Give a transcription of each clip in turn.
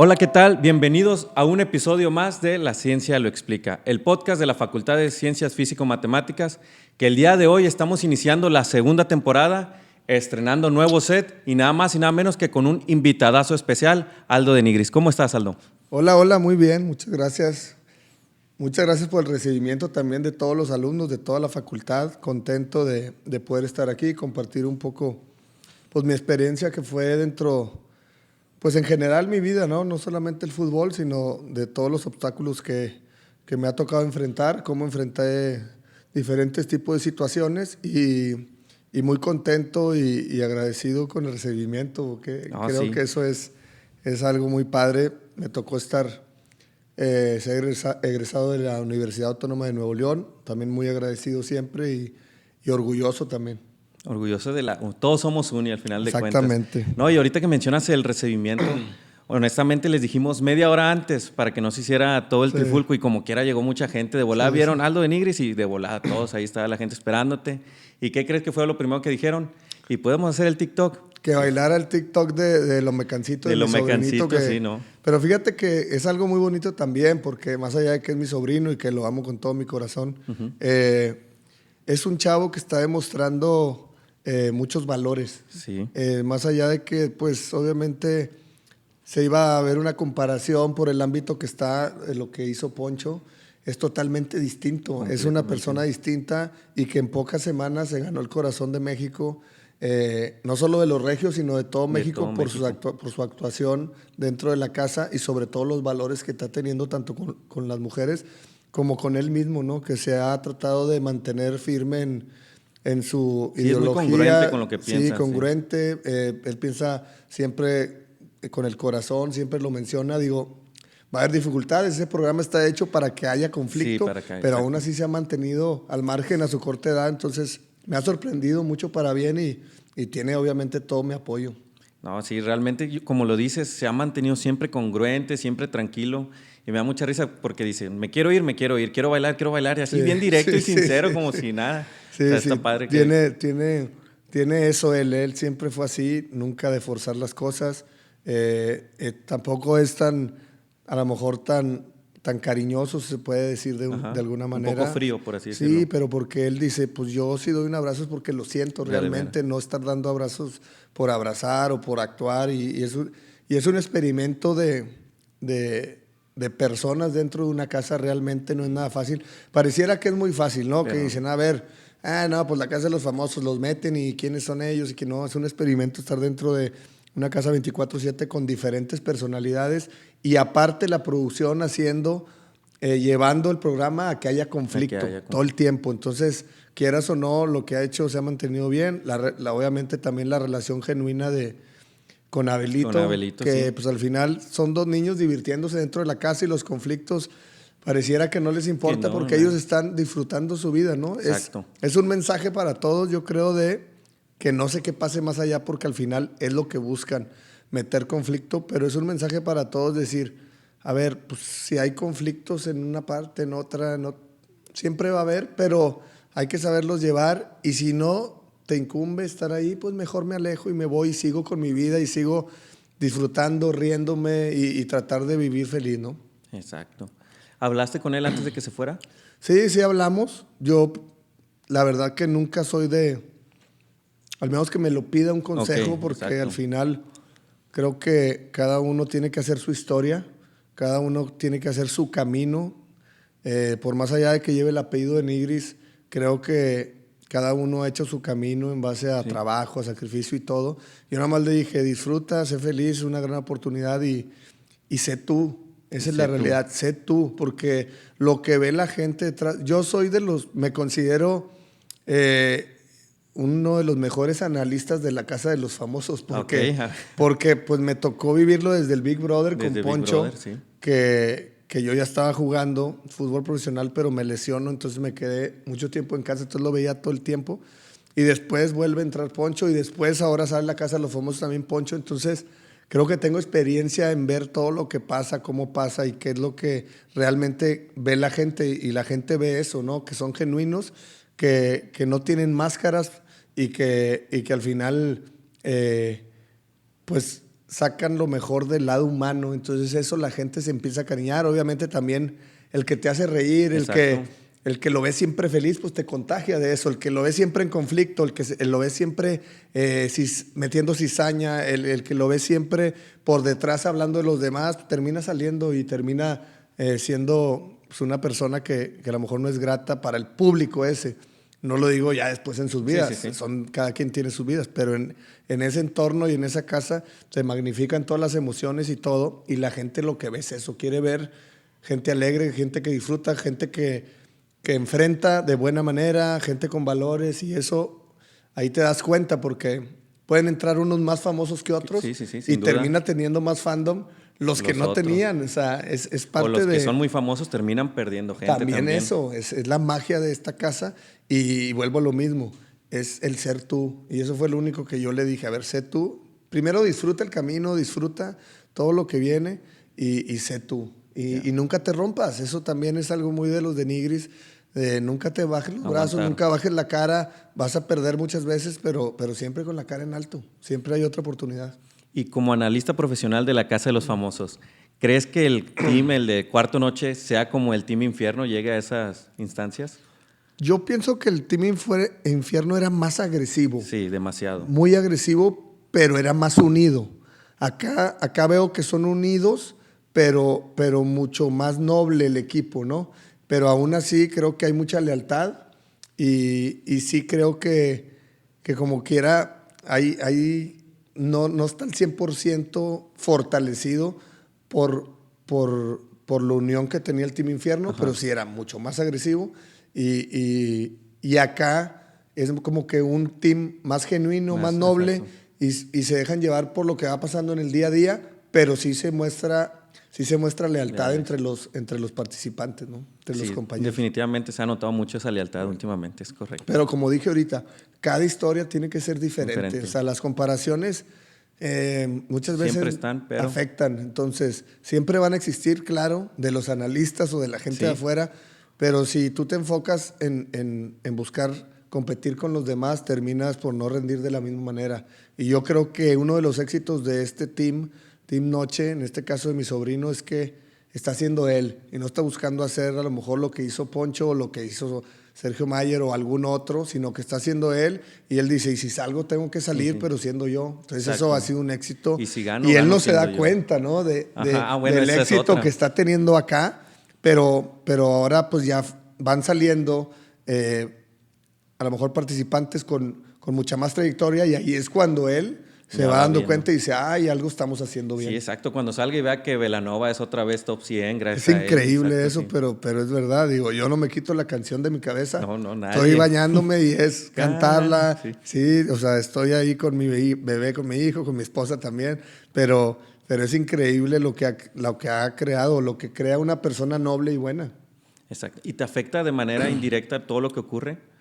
Hola, ¿qué tal? Bienvenidos a un episodio más de La Ciencia lo Explica, el podcast de la Facultad de Ciencias Físico-Matemáticas, que el día de hoy estamos iniciando la segunda temporada, estrenando nuevo set y nada más y nada menos que con un invitadazo especial, Aldo de Nigris. ¿Cómo estás, Aldo? Hola, muy bien, muchas gracias. Muchas gracias por el recibimiento también de todos los alumnos, de toda la facultad. Contento de poder estar aquí y compartir un poco pues, mi experiencia que fue dentro, pues en general mi vida, ¿no? No solamente el fútbol, sino de todos los obstáculos que me ha tocado enfrentar, cómo enfrenté diferentes tipos de situaciones y muy contento y agradecido con el recibimiento, que creo Sí. que eso es algo muy padre. Me tocó ser egresado de la Universidad Autónoma de Nuevo León, también muy agradecido siempre y orgulloso también. Orgulloso de la... Todos somos uno y al final de cuentas. Exactamente. No, y ahorita que mencionas el recibimiento, honestamente les dijimos media hora antes para que no se hiciera todo el Sí. trifulco y como quiera llegó mucha gente de volada. Sí, Vieron sí. Aldo de Nigris y de volada todos, ahí estaba la gente esperándote. ¿Y qué crees que fue lo primero que dijeron? Y podemos hacer el TikTok. Que bailara el TikTok de lo mecancito De de lo mi sobrinito. mecancito, sí, ¿no? Pero fíjate que es algo muy bonito también, porque más allá de que es mi sobrino y que lo amo con todo mi corazón, es un chavo que está demostrando muchos valores. Sí. Más allá de que, pues, obviamente se iba a ver una comparación por el ámbito que está, lo que hizo Poncho, es totalmente distinto. Es una persona distinta y que en pocas semanas se ganó el corazón de México. No solo de los regios, sino de todo México, todo por México. por su actuación dentro de la casa y sobre todo los valores que está teniendo tanto con las mujeres como con él mismo, ¿no? Que se ha tratado de mantener firme en su Sí, es muy ideología. congruente con lo que piensa. Sí, congruente. Él piensa siempre con el corazón, siempre lo menciona. Digo, va a haber dificultades. Ese programa está hecho para que haya conflicto, Sí, para que haya, pero exacto. aún así se ha mantenido al margen a su corta edad. Entonces, me ha sorprendido mucho para bien y tiene obviamente todo mi apoyo. No, sí, realmente, como lo dices, se ha mantenido siempre congruente, siempre tranquilo. Y me da mucha risa porque dice, me quiero ir, quiero bailar. Y así Sí, bien directo sí, y sí, sincero, sí, como sí. si nada. Sí, O sea, sí, está padre que... tiene eso él siempre fue así, nunca de forzar las cosas. Tampoco es a lo mejor tan cariñoso, si se puede decir de alguna Un manera. poco frío, por así Sí, decirlo. pero porque él dice, pues yo si doy un abrazo es porque lo siento Ya de realmente, no estar dando abrazos por abrazar o por actuar. Y es un experimento de personas dentro de una casa, realmente no es nada fácil. Pareciera que es muy fácil, ¿no? Pero Que dicen, a ver, no, pues la casa de los famosos los meten y quiénes son ellos y que no, es un experimento estar dentro de una casa 24/7 con diferentes personalidades y aparte la producción llevando el programa a que haya conflicto todo el tiempo. Entonces, quieras o no, lo que ha hecho se ha mantenido bien. Obviamente también la relación genuina con Abelito, que sí. pues al final son dos niños divirtiéndose dentro de la casa y los conflictos pareciera que no les importa no, porque ellos están disfrutando su vida, ¿no? Exacto. Es un mensaje para todos, yo creo, de que no sé qué pase más allá porque al final es lo que buscan, meter conflicto, pero es un mensaje para todos decir, a ver, pues si hay conflictos en una parte, en otra, no, siempre va a haber, pero hay que saberlos llevar y si no te incumbe estar ahí, pues mejor me alejo y me voy y sigo con mi vida y sigo disfrutando, riéndome y tratar de vivir feliz, ¿no? Exacto. ¿Hablaste con él antes de que se fuera? Sí hablamos. Yo, la verdad que nunca soy al menos que me lo pida un consejo, porque exacto. al final creo que cada uno tiene que hacer su historia, cada uno tiene que hacer su camino. Por más allá de que lleve el apellido de Nigris, creo que cada uno ha hecho su camino en base a trabajo, a sacrificio y todo. Yo nada más le dije, disfruta, sé feliz, es una gran oportunidad y sé tú. Esa es la realidad, sé tú, porque lo que ve la gente detrás, yo soy me considero uno de los mejores analistas de la casa de los famosos, porque pues me tocó vivirlo desde el Big Brother con Poncho, Big Brother, sí. que yo ya estaba jugando fútbol profesional, pero me lesiono, entonces me quedé mucho tiempo en casa, entonces lo veía todo el tiempo, y después vuelve a entrar Poncho, y después ahora sale la casa de los famosos también Poncho, entonces creo que tengo experiencia en ver todo lo que pasa, cómo pasa y qué es lo que realmente ve la gente. Y la gente ve eso, ¿no? Que son genuinos, que no tienen máscaras y que al final, pues, sacan lo mejor del lado humano. Entonces eso la gente se empieza a cariñar. Obviamente también el que te hace reír, el que lo ve siempre feliz, pues te contagia de eso. El que lo ve siempre en conflicto, el que lo ve siempre metiendo cizaña, el que lo ve siempre por detrás hablando de los demás, termina saliendo y termina siendo pues, una persona que a lo mejor no es grata para el público ese. No lo digo ya después en sus vidas, sí. Cada quien tiene sus vidas, pero en ese entorno y en esa casa se magnifican todas las emociones y todo, y la gente lo que ve es eso, quiere ver gente alegre, gente que disfruta, gente que enfrenta de buena manera, gente con valores, y eso ahí te das cuenta porque pueden entrar unos más famosos que otros y termina teniendo más fandom los que no tenían. O sea, es parte de... O los que son muy famosos terminan perdiendo gente también. Eso, es la magia de esta casa y vuelvo a lo mismo, es el ser tú. Y eso fue lo único que yo le dije, a ver, sé tú. Primero disfruta el camino, disfruta todo lo que viene y sé tú. Y nunca te rompas. Eso también es algo muy de los de Nigris. Nunca te bajes los brazos, nunca bajes la cara. Vas a perder muchas veces, pero siempre con la cara en alto. Siempre hay otra oportunidad. Y como analista profesional de la Casa de los Famosos, ¿crees que el team, el de Cuarto Noche, sea como el Team Infierno, llegue a esas instancias? Yo pienso que el Team Infierno era más agresivo. Sí, demasiado. Muy agresivo, pero era más unido. Acá veo que son unidos, pero mucho más noble el equipo, ¿no? Pero aún así creo que hay mucha lealtad y sí creo que como quiera no está al 100% fortalecido por la unión que tenía el Team Infierno. Ajá. Pero sí era mucho más agresivo y acá es como que un team más genuino, más noble y se dejan llevar por lo que va pasando en el día a día, pero sí se muestra lealtad entre los participantes, ¿no? Entre los compañeros. Definitivamente se ha notado mucho esa lealtad últimamente, es correcto. Pero como dije ahorita, cada historia tiene que ser diferente. O sea, las comparaciones muchas veces afectan. Entonces, siempre van a existir, claro, de los analistas o de la gente de afuera, pero si tú te enfocas en buscar competir con los demás, terminas por no rendir de la misma manera. Y yo creo que uno de los éxitos de este Team Noche, en este caso de mi sobrino, es que está haciendo él y no está buscando hacer a lo mejor lo que hizo Poncho o lo que hizo Sergio Mayer o algún otro, sino que está haciendo él y él dice, y si salgo tengo que salir, pero siendo yo. Entonces eso ha sido un éxito. Y si gano, y él no se da cuenta, ¿no? Del éxito que está teniendo acá, pero ahora pues ya van saliendo a lo mejor participantes con mucha más trayectoria y ahí es cuando él se va dando cuenta y dice, ay, algo estamos haciendo bien. Sí, exacto. Cuando salga y vea que Belanova es otra vez top 100, gracias a él. Es increíble eso, pero es verdad. Digo, yo no me quito la canción de mi cabeza. No, nadie. Estoy bañándome y es cantarla. Sí, o sea, estoy ahí con mi bebé, con mi hijo, con mi esposa también. Pero es increíble lo que ha creado, lo que crea una persona noble y buena. Exacto. ¿Y te afecta de manera indirecta todo lo que ocurre?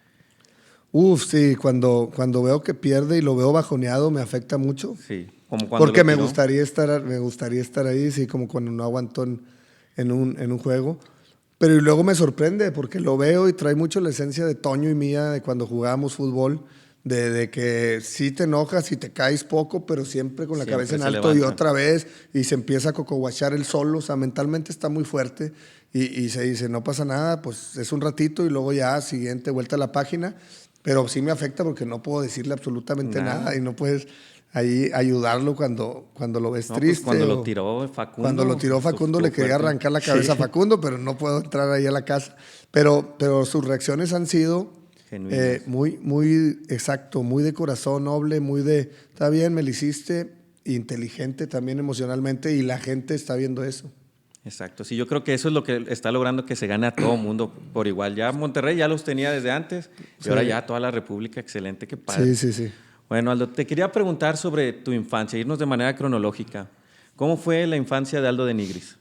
Sí, cuando veo que pierde y lo veo bajoneado me afecta mucho. Sí, como cuando porque me gustaría estar ahí, sí, como cuando no aguantó en un juego. Pero y luego me sorprende porque lo veo y trae mucho la esencia de Toño y mía de cuando jugábamos fútbol, de que sí te enojas y te caes poco, pero siempre con la cabeza en alto y otra vez y se empieza a cocoguachar él solo. O sea, mentalmente está muy fuerte y se dice, no pasa nada, pues es un ratito y luego ya siguiente vuelta a la página. Pero sí me afecta porque no puedo decirle absolutamente nada y no puedes ahí ayudarlo cuando lo ves triste. Pues cuando lo tiró Facundo. Cuando lo tiró Facundo le quería arrancar la cabeza a Facundo, pero no puedo entrar ahí a la casa. Pero sus reacciones han sido muy exacto, muy de corazón noble, muy de, está bien, me lo hiciste, inteligente también emocionalmente y la gente está viendo eso. Exacto, sí, yo creo que eso es lo que está logrando que se gane a todo mundo por igual. Ya Monterrey ya los tenía desde antes y ahora ya toda la República, excelente, qué padre. Sí. Bueno, Aldo, te quería preguntar sobre tu infancia, irnos de manera cronológica. ¿Cómo fue la infancia de Aldo de Nigris?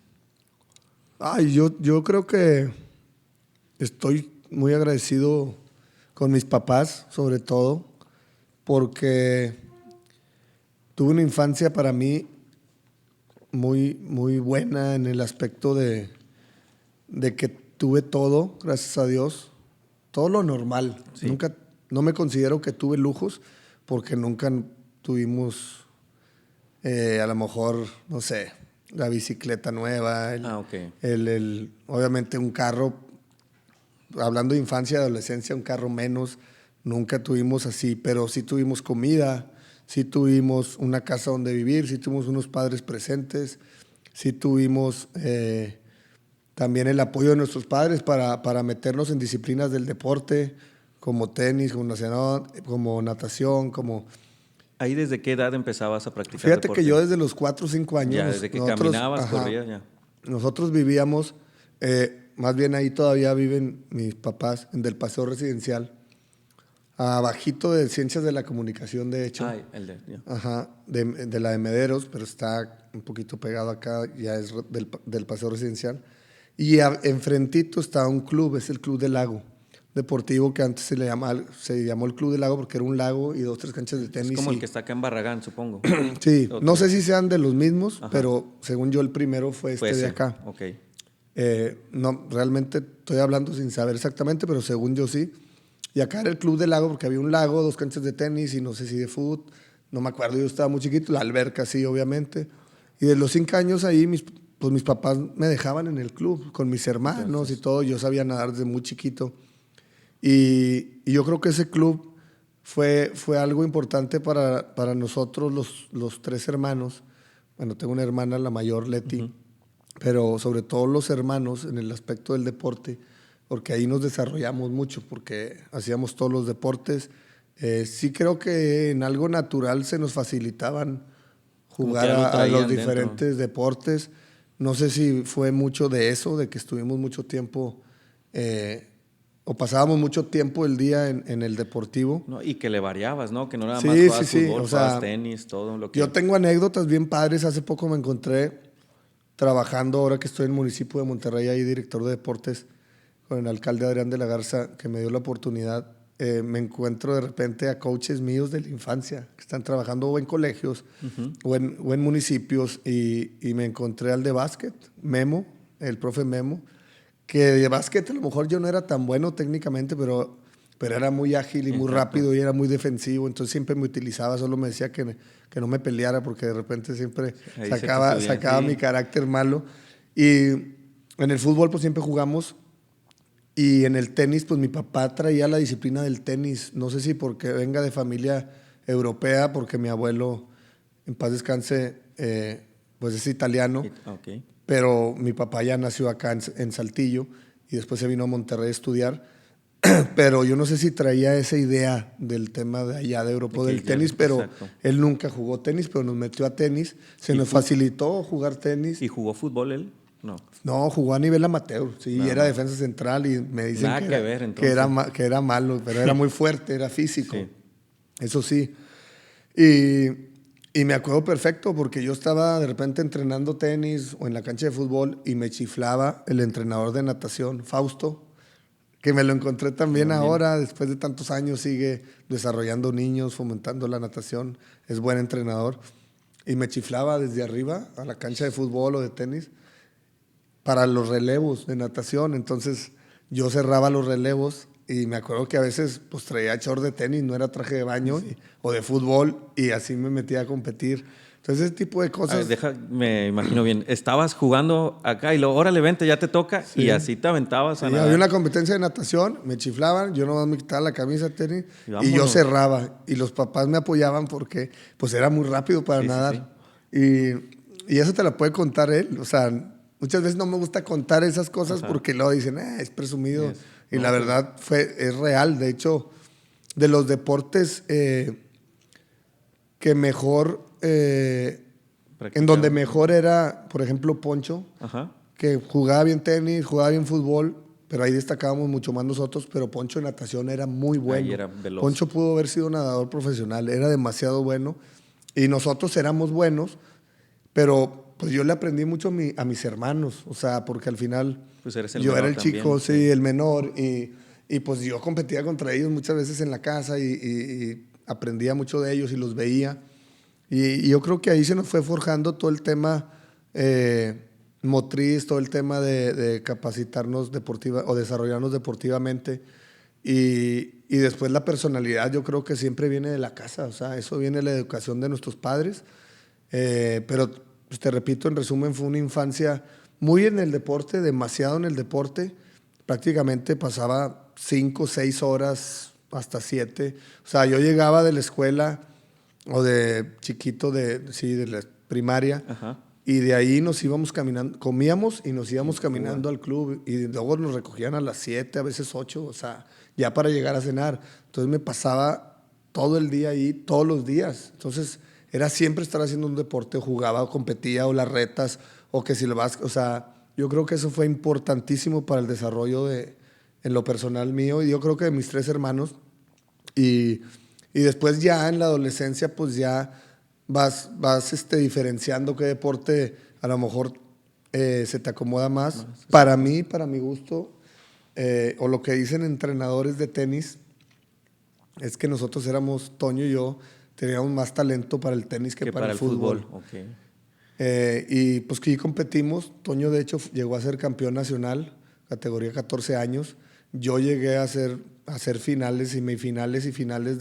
Yo creo que estoy muy agradecido con mis papás, sobre todo, porque tuve una infancia para mí muy, muy buena en el aspecto de que tuve todo, gracias a Dios, todo lo normal. Sí. No me considero que tuve lujos porque nunca tuvimos a lo mejor, no sé, la bicicleta nueva, Ok. obviamente un carro, hablando de infancia y adolescencia, un carro menos, nunca tuvimos así, pero sí tuvimos comida, sí tuvimos una casa donde vivir, sí tuvimos unos padres presentes, sí tuvimos también el apoyo de nuestros padres para meternos en disciplinas del deporte, como tenis, como natación, como... ¿Ahí desde qué edad empezabas a practicar Fíjate que deporte? yo desde los 4 o 5 años, Ya, desde que nosotros, caminabas, ajá, corrías, ya. nosotros vivíamos, más bien ahí todavía viven mis papás, en Del Paseo Residencial, abajito de Ciencias de la Comunicación, de hecho. Ya. Ajá, de la de Mederos, pero está un poquito pegado acá, ya es del Paseo Residencial. Y enfrentito está un club, es el Club del Lago Deportivo, que antes se llamó el Club del Lago porque era un lago y 2, 3 canchas de Es tenis. como el que está acá en Barragán, supongo. Sí, no Otro. sé si sean de los mismos, Ajá. pero según yo el primero fue Fue de ese. acá. Ok. No, realmente estoy hablando sin saber exactamente, pero según yo sí. Y acá era el Club del Lago porque había un lago, 2 canchas de tenis y no sé si de fútbol. No me acuerdo, yo estaba muy chiquito. La alberca sí, obviamente. Y de los 5 años ahí, pues mis papás me dejaban en el club con mis hermanos Entonces, y todo. Yo sabía nadar desde muy chiquito. Y yo creo que ese club fue algo importante para nosotros, los 3 hermanos. Bueno, tengo una hermana, la mayor, Leti, pero sobre todo los hermanos en el aspecto del deporte, porque ahí nos desarrollamos mucho, porque hacíamos todos los deportes. Sí creo que en algo natural se nos facilitaban como que jugar algo a los traían dentro. diferentes deportes. No sé si fue mucho de eso, de que estuvimos mucho tiempo o pasábamos mucho tiempo el día en el deportivo. ¿No? Y que le variabas, ¿no? Que no nada más Sí, sí, jugabas sí. fútbol, O jugabas sea, tenis, todo lo que... yo tengo anécdotas bien padres. Hace poco me encontré trabajando, ahora que estoy en el municipio de Monterrey, ahí director de deportes, con el alcalde Adrián de la Garza, que me dio la oportunidad. Me encuentro de repente a coaches míos de la infancia, que están trabajando o en colegios o en municipios, y me encontré al de básquet, Memo, el profe Memo, que de básquet a lo mejor yo no era tan bueno técnicamente, pero era muy ágil y muy Exacto. rápido y era muy defensivo, entonces siempre me utilizaba, solo me decía que no me peleara porque de repente siempre Ahí se te subían, sacaba sí. mi carácter malo. Y en el fútbol pues siempre jugamos, y en el tenis pues mi papá traía la disciplina del tenis, no sé si porque venga de familia europea, porque mi abuelo, en paz descanse, pues es italiano, Ok. pero mi papá ya nació acá en Saltillo y después se vino a Monterrey a estudiar. Pero yo no sé si traía esa idea del tema de allá de Europa del tenis, pero Exacto. él nunca jugó tenis, pero nos metió a tenis. Se ¿Y nos facilitó jugar tenis. ¿Y jugó fútbol él? No. No, jugó a nivel amateur, sí, Nada era más. defensa central y me dicen Nada que ver, que era malo, pero era muy fuerte, era físico, Sí. eso sí. Y me acuerdo perfecto porque yo estaba de repente entrenando tenis o en la cancha de fútbol y me chiflaba el entrenador de natación, Fausto, que me lo encontré también ahora, después de tantos años, sigue desarrollando niños, fomentando la natación, es buen entrenador. Y me chiflaba desde arriba a la cancha de fútbol o de tenis para los relevos de natación. Entonces yo cerraba los relevos y me acuerdo que a veces pues traía short de tenis, no era traje de baño o de fútbol, y así me metía a competir. Entonces ese tipo de A ver, cosas. me imagino bien. Estabas jugando acá y luego, órale, vente, ya te toca. Sí. Y así te aventabas a Sí, había una nadar. competencia de natación, me chiflaban, yo nomás me quitaba la camisa de tenis Y y yo vámonos. cerraba. Y los papás me apoyaban porque pues era muy rápido para Sí, sí, nadar. Y eso te lo puede contar él. O sea, muchas veces no me gusta contar esas cosas Ajá. porque luego dicen, es presumido. Yes. Y No, la pues, verdad es real. De hecho, de los deportes que mejor, en donde practicaba. mejor era, por ejemplo, Poncho, Ajá. que jugaba bien tenis, jugaba bien fútbol, pero ahí destacábamos mucho más nosotros, pero Poncho en natación era muy bueno. Ahí era veloz. Poncho pudo haber sido nadador profesional, era demasiado bueno, y nosotros éramos buenos, pero pues yo le aprendí mucho a mis hermanos, o sea, porque al final Pues eres el yo era menor el chico, también, sí, el menor, y pues yo competía contra ellos muchas veces en la casa y aprendía mucho de ellos y los veía. Y yo creo que ahí se nos fue forjando todo el tema motriz, todo el tema de capacitarnos deportiva o desarrollarnos deportivamente. Y después la personalidad, yo creo que siempre viene de la casa, o sea, eso viene de la educación de nuestros padres. Pero pues, te repito, en resumen, fue una infancia muy en el deporte, demasiado en el deporte. Prácticamente pasaba 5, 6 horas, hasta 7. O sea, yo llegaba de la escuela o de chiquito, sí, de la primaria, Ajá. y de ahí nos íbamos caminando, comíamos y nos íbamos Sí, caminando al club, y luego nos recogían a las 7, a veces 8, o sea, ya para llegar a cenar. Entonces me pasaba todo el día ahí, todos los días. Entonces era siempre estar haciendo un deporte, jugaba o competía o las retas, o que si lo vas, o sea, yo creo que eso fue importantísimo para el desarrollo en lo personal mío, y yo creo que de mis 3 hermanos. Y, y después ya en la adolescencia, pues ya vas diferenciando qué deporte a lo mejor se te acomoda más. Para mí, para mi gusto, o lo que dicen entrenadores de tenis, es que nosotros éramos, Toño y yo, teníamos más talento para el tenis que Que para para el el fútbol. fútbol. Ok. Y pues que competimos. Toño, de hecho, llegó a ser campeón nacional, categoría 14 años. Yo llegué a hacer finales, semifinales y finales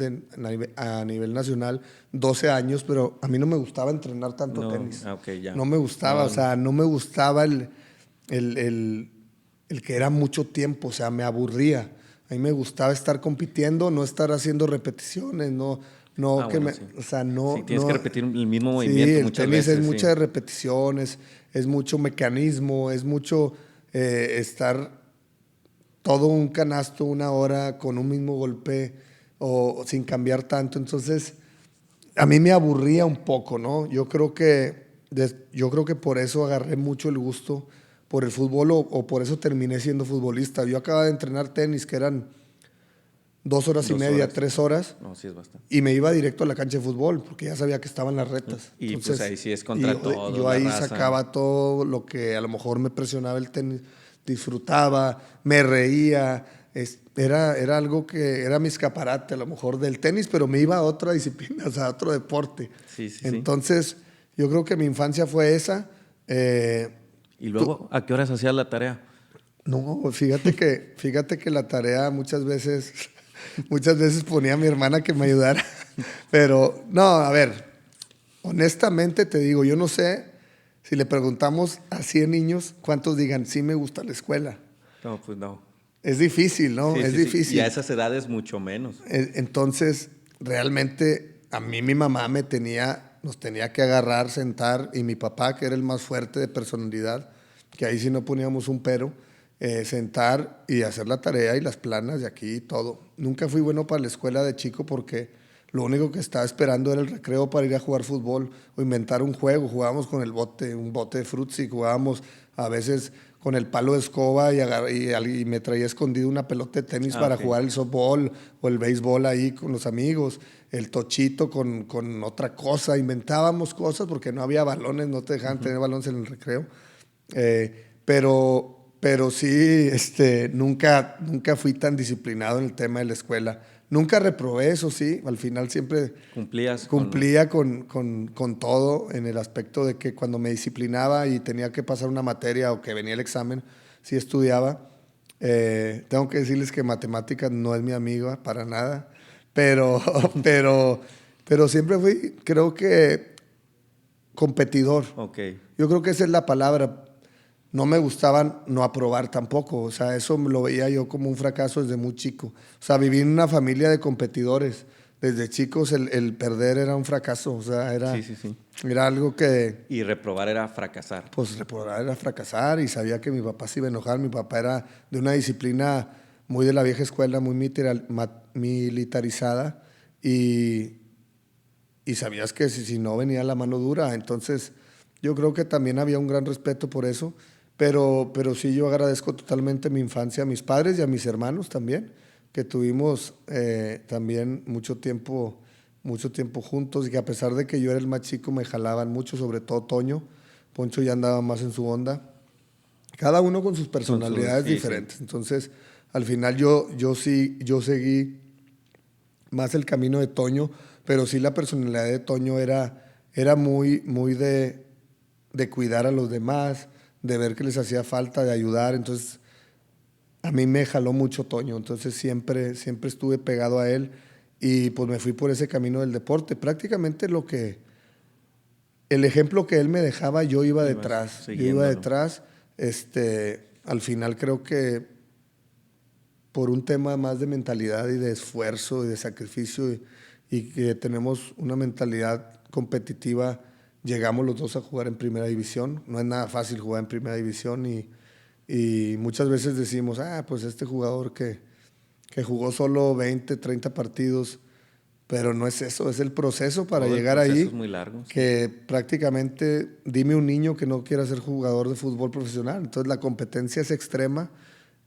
a nivel nacional, 12 años, pero a mí no me gustaba entrenar tanto No, tenis. ok, ya. No me gustaba, o No, sea, no me gustaba el, el- el que era mucho tiempo, o sea, me aburría. A mí me gustaba estar compitiendo, no estar haciendo repeticiones, no que bueno, me, sí. o sea, Sí, tienes que repetir el mismo Sí, movimiento el muchas tenis es veces, sí. muchas repeticiones, es mucho mecanismo, es mucho estar todo un canasto 1 hora con un mismo golpe o sin cambiar tanto. Entonces, a mí me aburría un poco, ¿no? Yo creo que por eso agarré mucho el gusto por el fútbol, o por eso terminé siendo futbolista. Yo acababa de entrenar tenis, que eran 2 horas y media, 2 horas. 3 horas, No, sí es bastante. y me iba directo a la cancha de fútbol porque ya sabía que estaban las retas. Y pues Entonces, ahí sí es y contra yo, todos, yo la ahí raza. sacaba todo lo que a lo mejor me presionaba el tenis, disfrutaba, me reía. Era algo que era mi escaparate a lo mejor del tenis, pero me iba a otra disciplina, o sea, a otro deporte. Sí, sí, sí. Entonces, yo creo que mi infancia fue esa. Eh, Y tú- luego, ¿a qué horas hacías la tarea? no, fíjate que la tarea muchas veces ponía a mi hermana que me ayudara. Pero, no, a ver, honestamente te digo, yo no sé si le preguntamos a 100 niños cuántos digan, sí me gusta la escuela. No, pues no. Es difícil, ¿no? Sí, Es sí, sí. Y a difícil. esas edades mucho menos. Entonces, realmente a mí mi mamá nos tenía que agarrar, sentar, y mi papá, que era el más fuerte de personalidad, que ahí sí no poníamos un pero, sentar y hacer la tarea y las planas de aquí y todo. Nunca fui bueno para la escuela de chico porque lo único que estaba esperando era el recreo para ir a jugar fútbol o inventar un juego. Jugábamos con un bote de frutzi, jugábamos a veces con el palo de escoba y me traía escondido una pelota de tenis Ah, para ok. jugar el softball o el béisbol ahí con los amigos, el tochito con otra cosa. Inventábamos cosas porque no había balones, no te dejaban tener balones en el recreo. Pero sí, nunca fui tan disciplinado en el tema de la escuela. Nunca reprobé, eso sí, al final siempre Cumplías con... cumplía con todo, en el aspecto de que cuando me disciplinaba y tenía que pasar una materia o que venía el examen, sí estudiaba. Tengo que decirles que matemáticas no es mi amiga para nada, pero, pero, pero siempre fui, creo que, competidor. Ok. Yo creo que esa es la palabra. No me gustaba no aprobar tampoco. O sea, eso lo veía yo como un fracaso desde muy chico. O sea, viví en una familia de competidores. Desde chicos el perder era un fracaso. O sea, Sí, sí, sí. era algo que, Y reprobar era fracasar. pues, reprobar era fracasar, y sabía que mi papá se iba a enojar. Mi papá era de una disciplina muy de la vieja escuela, muy militarizada, y, y sabías que si no venía la mano dura. Entonces, yo creo que también había un gran respeto por eso, pero sí, yo agradezco totalmente mi infancia a mis padres y a mis hermanos también, que tuvimos también mucho tiempo juntos, y que a pesar de que yo era el más chico me jalaban mucho, sobre todo Toño. Poncho ya andaba más en su onda, cada uno con sus personalidades Sí, sí. diferentes. Entonces, al final yo seguí más el camino de Toño, pero sí la personalidad de Toño era muy de cuidar a los demás, de ver que les hacía falta, de ayudar. Entonces, a mí me jaló mucho Toño, entonces siempre estuve pegado a él, y pues me fui por ese camino del deporte. Prácticamente el ejemplo que él me dejaba, yo iba Ibas detrás. Yo iba siguiéndolo. detrás. Al final creo que por un tema más de mentalidad y de esfuerzo y de sacrificio y que tenemos una mentalidad competitiva, llegamos los dos a jugar en primera división. No es nada fácil jugar en primera división y muchas veces decimos, pues este jugador que jugó solo 20, 30 partidos, pero no es eso, es el proceso para Todo el llegar proceso ahí, es muy largo. Sí. que prácticamente, dime un niño que no quiera ser jugador de fútbol profesional. Entonces la competencia es extrema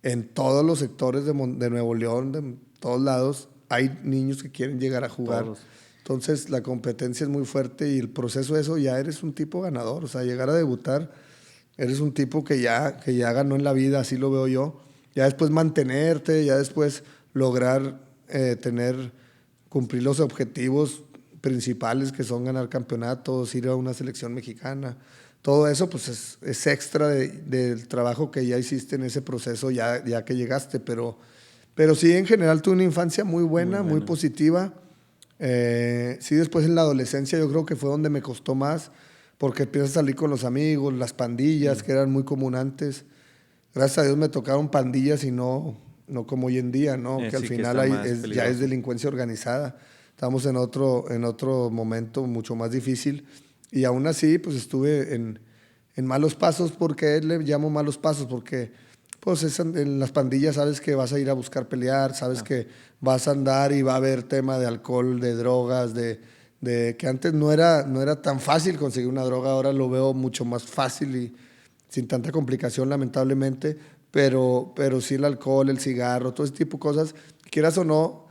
en todos los sectores de Nuevo León, de todos lados. Hay niños que quieren llegar a jugar. Todos. Entonces la competencia es muy fuerte y el proceso de eso ya eres un tipo ganador. O sea, llegar a debutar, eres un tipo que ya ganó en la vida, así lo veo yo. Ya después mantenerte, ya después lograr cumplir los objetivos principales que son ganar campeonatos, ir a una selección mexicana. Todo eso pues es extra del trabajo que ya hiciste en ese proceso ya que llegaste, pero sí, en general tuve una infancia muy buena, muy positiva. Sí, después en la adolescencia yo creo que fue donde me costó más, porque empiezas a salir con los amigos, las pandillas, que eran muy común antes. Gracias a Dios me tocaron pandillas y no como hoy en día, ¿no? Que al Sí, que final está más ya es peligroso. delincuencia organizada. Estamos en otro momento mucho más difícil. Y aún así, pues estuve en malos pasos. ¿Por qué le llamo malos pasos? Porque pues en las pandillas sabes que vas a ir a buscar pelear, sabes que vas a andar y va a haber tema de alcohol, de drogas, de que antes no era tan fácil conseguir una droga, ahora lo veo mucho más fácil y sin tanta complicación, lamentablemente, pero sí el alcohol, el cigarro, todo ese tipo de cosas, quieras o no,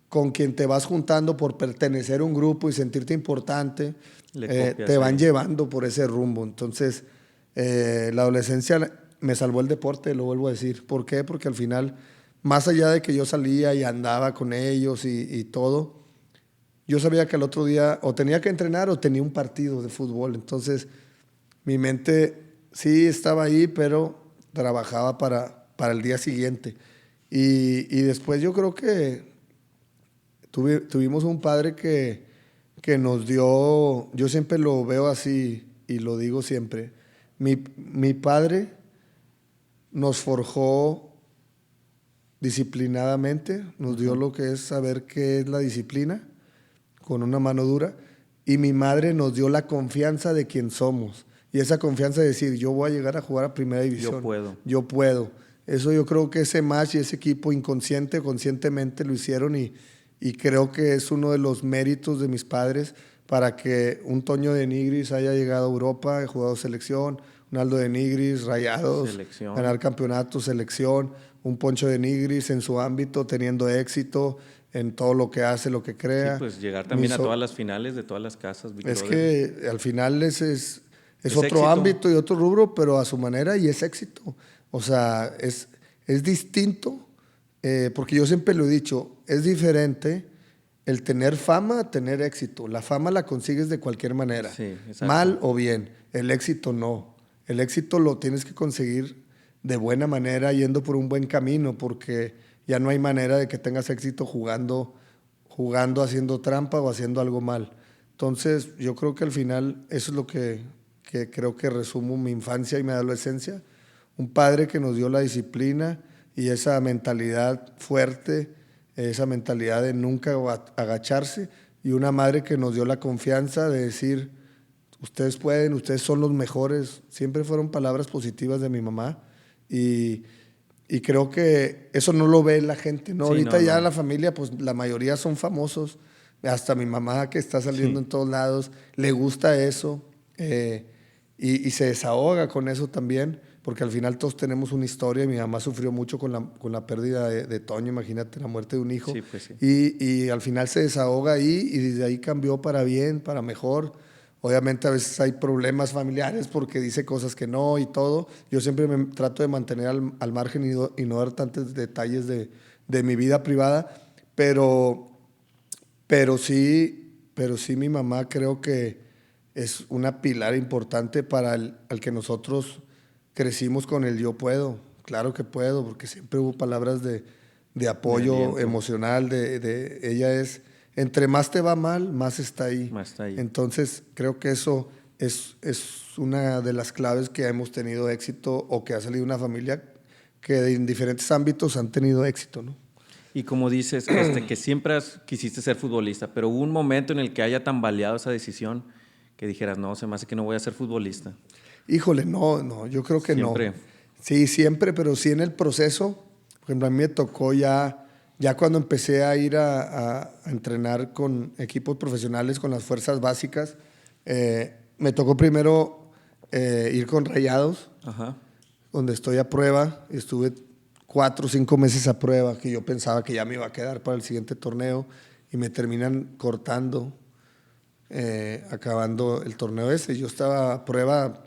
con quien te vas juntando por pertenecer a un grupo y sentirte importante, te van llevando por ese rumbo. Entonces, la adolescencia me salvó el deporte, lo vuelvo a decir. ¿Por qué? Porque al final, más allá de que yo salía y andaba con ellos y todo, yo sabía que al otro día o tenía que entrenar o tenía un partido de fútbol. Entonces, mi mente sí estaba ahí, pero trabajaba para el día siguiente. Y después yo creo que tuvimos un padre que nos dio, yo siempre lo veo así y lo digo siempre, mi padre nos forjó disciplinadamente, nos dio lo que es saber qué es la disciplina con una mano dura, y mi madre nos dio la confianza de quien somos. Y esa confianza de decir, yo voy a llegar a jugar a primera división. Yo puedo. Yo puedo. Eso yo creo que ese match y ese equipo inconsciente o conscientemente lo hicieron y creo que es uno de los méritos de mis padres para que un Toño de Nigris haya llegado a Europa, jugado selección, un Aldo de Nigris, Rayados, Selección. ganar campeonatos, selección, un Poncho de Nigris en su ámbito, teniendo éxito en todo lo que hace, lo que crea. Sí, pues llegar también a todas las finales de todas las casas. Big Es Brother. que al final es otro éxito. ámbito y otro rubro, pero a su manera y es éxito. O sea, es distinto, porque yo siempre lo he dicho, es diferente el tener fama a tener éxito. La fama la consigues de cualquier manera, Sí, exacto. mal o bien. El éxito no. El éxito lo tienes que conseguir de buena manera, yendo por un buen camino, porque ya no hay manera de que tengas éxito jugando, haciendo trampa o haciendo algo mal. Entonces, yo creo que al final eso es lo que creo que resumo mi infancia y mi adolescencia. Un padre que nos dio la disciplina y esa mentalidad fuerte, esa mentalidad de nunca agacharse, y una madre que nos dio la confianza de decir, ustedes pueden, ustedes son los mejores. Siempre fueron palabras positivas de mi mamá y creo que eso no lo ve la gente, ¿no? Sí, Ahorita no, ya no. la familia, pues la mayoría son famosos. Hasta mi mamá, que está saliendo en todos lados, le gusta eso, y se desahoga con eso también, porque al final todos tenemos una historia. Mi mamá sufrió mucho con la pérdida de Toño, imagínate, la muerte de un hijo. Sí, pues sí. Y al final se desahoga ahí y desde ahí cambió para bien, para mejor. Obviamente a veces hay problemas familiares porque dice cosas que no y todo. Yo siempre me trato de mantener al margen y no dar tantos detalles de mi vida privada, pero sí mi mamá creo que es una pilar importante para el que nosotros crecimos con el yo puedo. Claro que puedo, porque siempre hubo palabras de apoyo aliento. emocional, ella es, entre más te va mal, más está ahí. Más está ahí. Entonces creo que eso es una de las claves que hemos tenido éxito o que ha salido una familia que en diferentes ámbitos han tenido éxito, ¿no? Y como dices, que siempre quisiste ser futbolista, pero hubo un momento en el que haya tambaleado esa decisión que dijeras, no, se me hace que no voy a ser futbolista. Híjole, no, yo creo que Siempre. no. Sí, siempre, pero sí en el proceso. Por ejemplo, a mí me tocó ya cuando empecé a ir a entrenar con equipos profesionales, con las fuerzas básicas, me tocó primero ir con Rayados, Ajá. donde estoy a prueba. Estuve 4 o 5 meses a prueba, que yo pensaba que ya me iba a quedar para el siguiente torneo, y me terminan cortando, acabando el torneo ese. Yo estaba a prueba,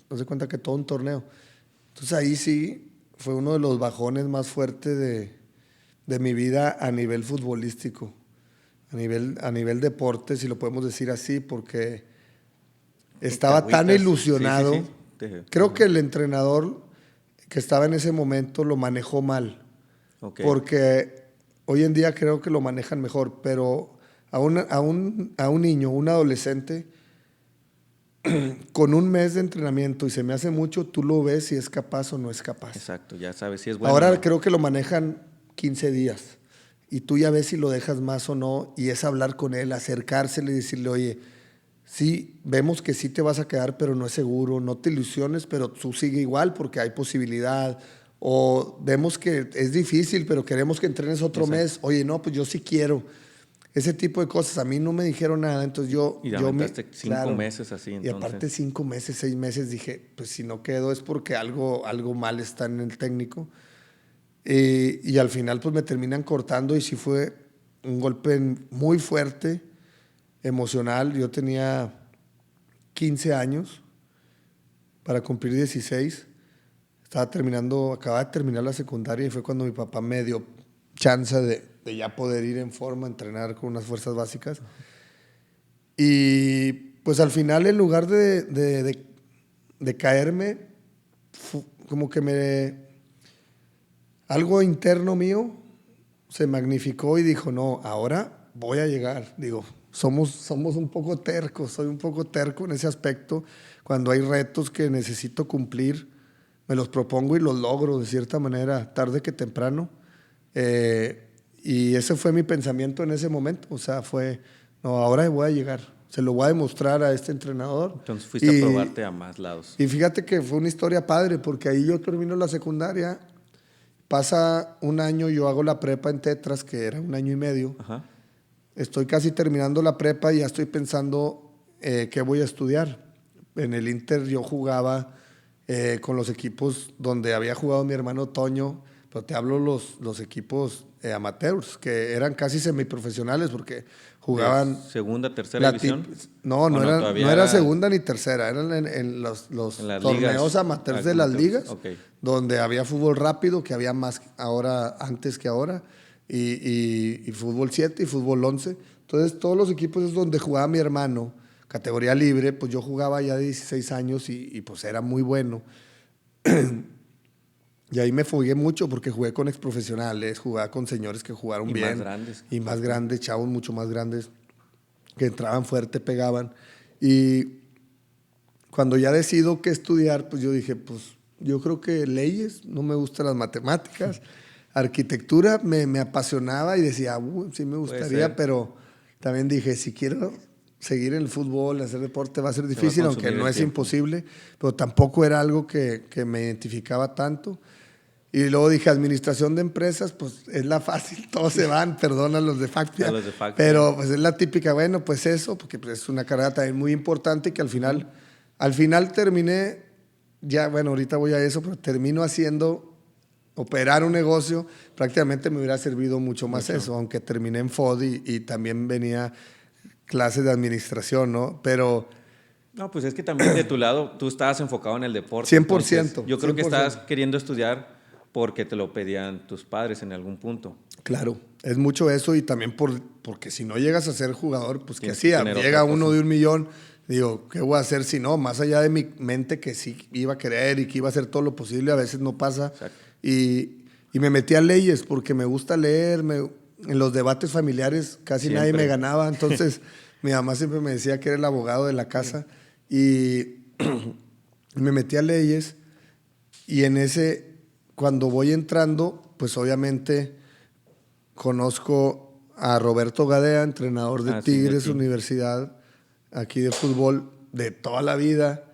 no se cuenta que todo un torneo. Entonces ahí sí fue uno de los bajones más fuertes de mi vida a nivel futbolístico, a nivel deporte, si lo podemos decir así, porque estaba tan ilusionado. Sí, sí. Creo que el entrenador que estaba en ese momento lo manejó mal, Okay. porque hoy en día creo que lo manejan mejor, pero a un niño, un adolescente, con un mes de entrenamiento, y se me hace mucho, tú lo ves si es capaz o no es capaz. Exacto, ya sabes si es bueno. Ahora o no. creo que lo manejan 15 días, y tú ya ves si lo dejas más o no, y es hablar con él, acercársele y decirle, oye, sí, vemos que sí te vas a quedar, pero no es seguro, no te ilusiones, pero tú sigue igual porque hay posibilidad. O vemos que es difícil, pero queremos que entrenes otro Exacto. mes. Oye, no, pues yo sí quiero. Ese tipo de cosas. A mí no me dijeron nada, entonces Y aventaste 5 meses así, entonces. Y aparte 5 meses, 6 meses, dije, pues si no quedo es porque algo mal está en el técnico. Y al final pues me terminan cortando, y sí fue un golpe muy fuerte, emocional. Yo tenía 15 años para cumplir 16. Acababa de terminar la secundaria, y fue cuando mi papá me dio chance de ya poder ir en forma, a entrenar con unas fuerzas básicas. Y pues al final, en lugar de caerme, como que algo interno mío se magnificó y dijo, no, ahora voy a llegar. Digo, somos un poco tercos, soy un poco terco en ese aspecto. Cuando hay retos que necesito cumplir, me los propongo y los logro de cierta manera, tarde que temprano. Y ese fue mi pensamiento en ese momento. O sea, no, ahora voy a llegar. Se lo voy a demostrar a este entrenador. Entonces fuiste a probarte a más lados. Y fíjate que fue una historia padre, porque ahí yo termino la secundaria, pasa un año, yo hago la prepa en Tetras, que era 1 año y medio. Ajá. Estoy casi terminando la prepa y ya estoy pensando qué voy a estudiar. En el Inter yo jugaba con los equipos donde había jugado mi hermano Toño, pero te hablo los equipos amateurs, que eran casi semiprofesionales porque jugaban... ¿De segunda, tercera división? No era segunda ni tercera, eran en los en las torneos ligas amateurs de las ligas, okay, donde había fútbol rápido, que había más antes que ahora, y fútbol 7 y fútbol 11. Entonces todos los equipos es donde jugaba mi hermano, categoría libre, pues yo jugaba ya de 16 años y pues era muy bueno. Y ahí me fugué mucho porque jugué con exprofesionales, jugaba con señores que jugaron bien. Más grandes. Y más grandes, chavos mucho más grandes, que entraban fuerte, pegaban. Y cuando ya decido qué estudiar, pues yo dije, pues yo creo que leyes, no me gustan las matemáticas. Arquitectura me apasionaba y decía, sí me gustaría, pero también dije, si quiero seguir en el fútbol, hacer deporte, va a ser difícil, aunque no es imposible, pero tampoco era algo que me identificaba tanto. Y luego dije, administración de empresas, pues es la fácil, todos se van, perdón a los de Factia, pero pues es la típica, bueno, pues eso, porque pues, es una carrera también muy importante, que al final terminé, ya, bueno, ahorita voy a eso, pero termino operar un negocio. Prácticamente me hubiera servido mucho más eso, aunque terminé en FOD y también venía clases de administración, ¿no? Pero... No, pues es que también de tu lado, tú estabas enfocado en el deporte. 100%. Entonces, yo creo 100%. que estabas queriendo estudiar porque te lo pedían tus padres en algún punto. Claro, es mucho eso, y también porque si no llegas a ser jugador, pues ¿qué hacía? Llega uno de 1 millón, digo, ¿qué voy a hacer si no? Más allá de mi mente que sí iba a querer y que iba a hacer todo lo posible, a veces no pasa. Exacto. Y me metí a leyes porque me gusta leer, en los debates familiares casi nadie me ganaba, entonces mi mamá siempre me decía que era el abogado de la casa. Y me metí a leyes y cuando voy entrando, pues obviamente conozco a Roberto Gadea, entrenador de Tigres Universidad, aquí de fútbol de toda la vida,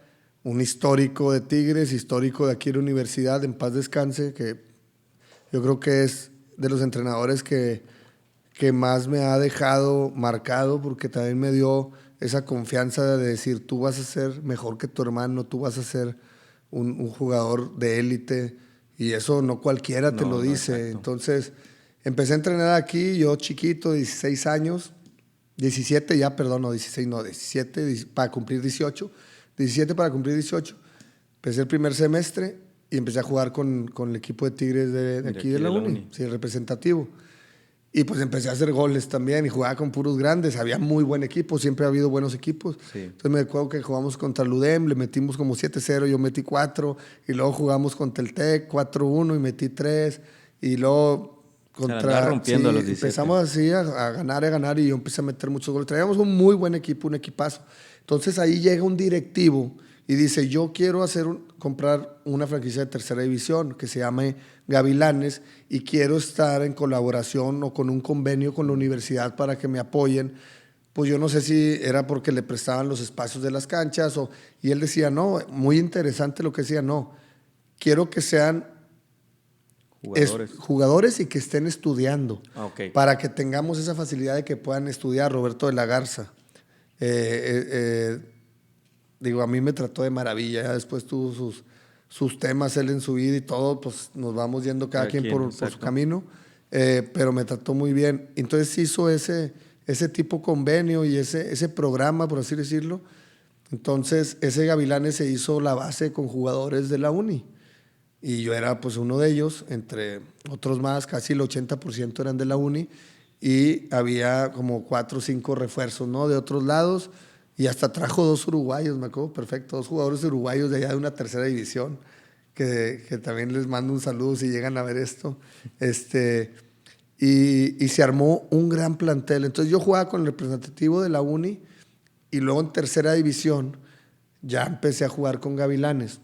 un histórico de Tigres, histórico de aquí de la universidad, en paz descanse, que yo creo que es de los entrenadores que más me ha dejado marcado, porque también me dio esa confianza de decir, tú vas a ser mejor que tu hermano, tú vas a ser un jugador de élite, y eso no cualquiera te lo dice. Entonces, empecé a entrenar aquí, yo chiquito, 16 años, 17 ya, perdón, no, 16, no, 17 para cumplir 18, 17 para cumplir 18. Empecé el primer semestre y empecé a jugar con el equipo de Tigres de aquí de la uni, sí, representativo. Y pues empecé a hacer goles también y jugaba con puros grandes. Había muy buen equipo, siempre ha habido buenos equipos. Sí. Entonces me acuerdo que jugamos contra Ludem, le metimos como 7-0, yo metí 4. Y luego jugamos contra el TEC, 4-1 y metí 3. Y luego contra... rompiendo los 17. Empezamos así a ganar y yo empecé a meter muchos goles. Traíamos un muy buen equipo, un equipazo. Entonces ahí llega un directivo y dice, yo quiero comprar una franquicia de tercera división que se llame Gavilanes y quiero estar en colaboración o con un convenio con la universidad para que me apoyen. Pues yo no sé si era porque le prestaban los espacios de las canchas y él decía, no, muy interesante lo que decía, no, quiero que sean jugadores y que estén estudiando para que tengamos esa facilidad de que puedan estudiar. Roberto de la Garza. Digo, a mí me trató de maravilla, ya después tuvo sus temas él en su vida y todo, pues nos vamos yendo cada quien por su camino, pero me trató muy bien. Entonces hizo ese tipo convenio y ese programa, por así decirlo. Entonces ese Gavilanes se hizo la base con jugadores de la uni y yo era pues uno de ellos, entre otros más, casi el 80% eran de la uni y había como 4 o 5 refuerzos, ¿no? De otros lados. Y hasta trajo 2 uruguayos, me acuerdo perfecto, 2 jugadores uruguayos de allá de una tercera división, que también les mando un saludo si llegan a ver esto. Y se armó un gran plantel. Entonces yo jugaba con el representativo de la uni y luego en tercera división ya empecé a jugar con Gavilanes.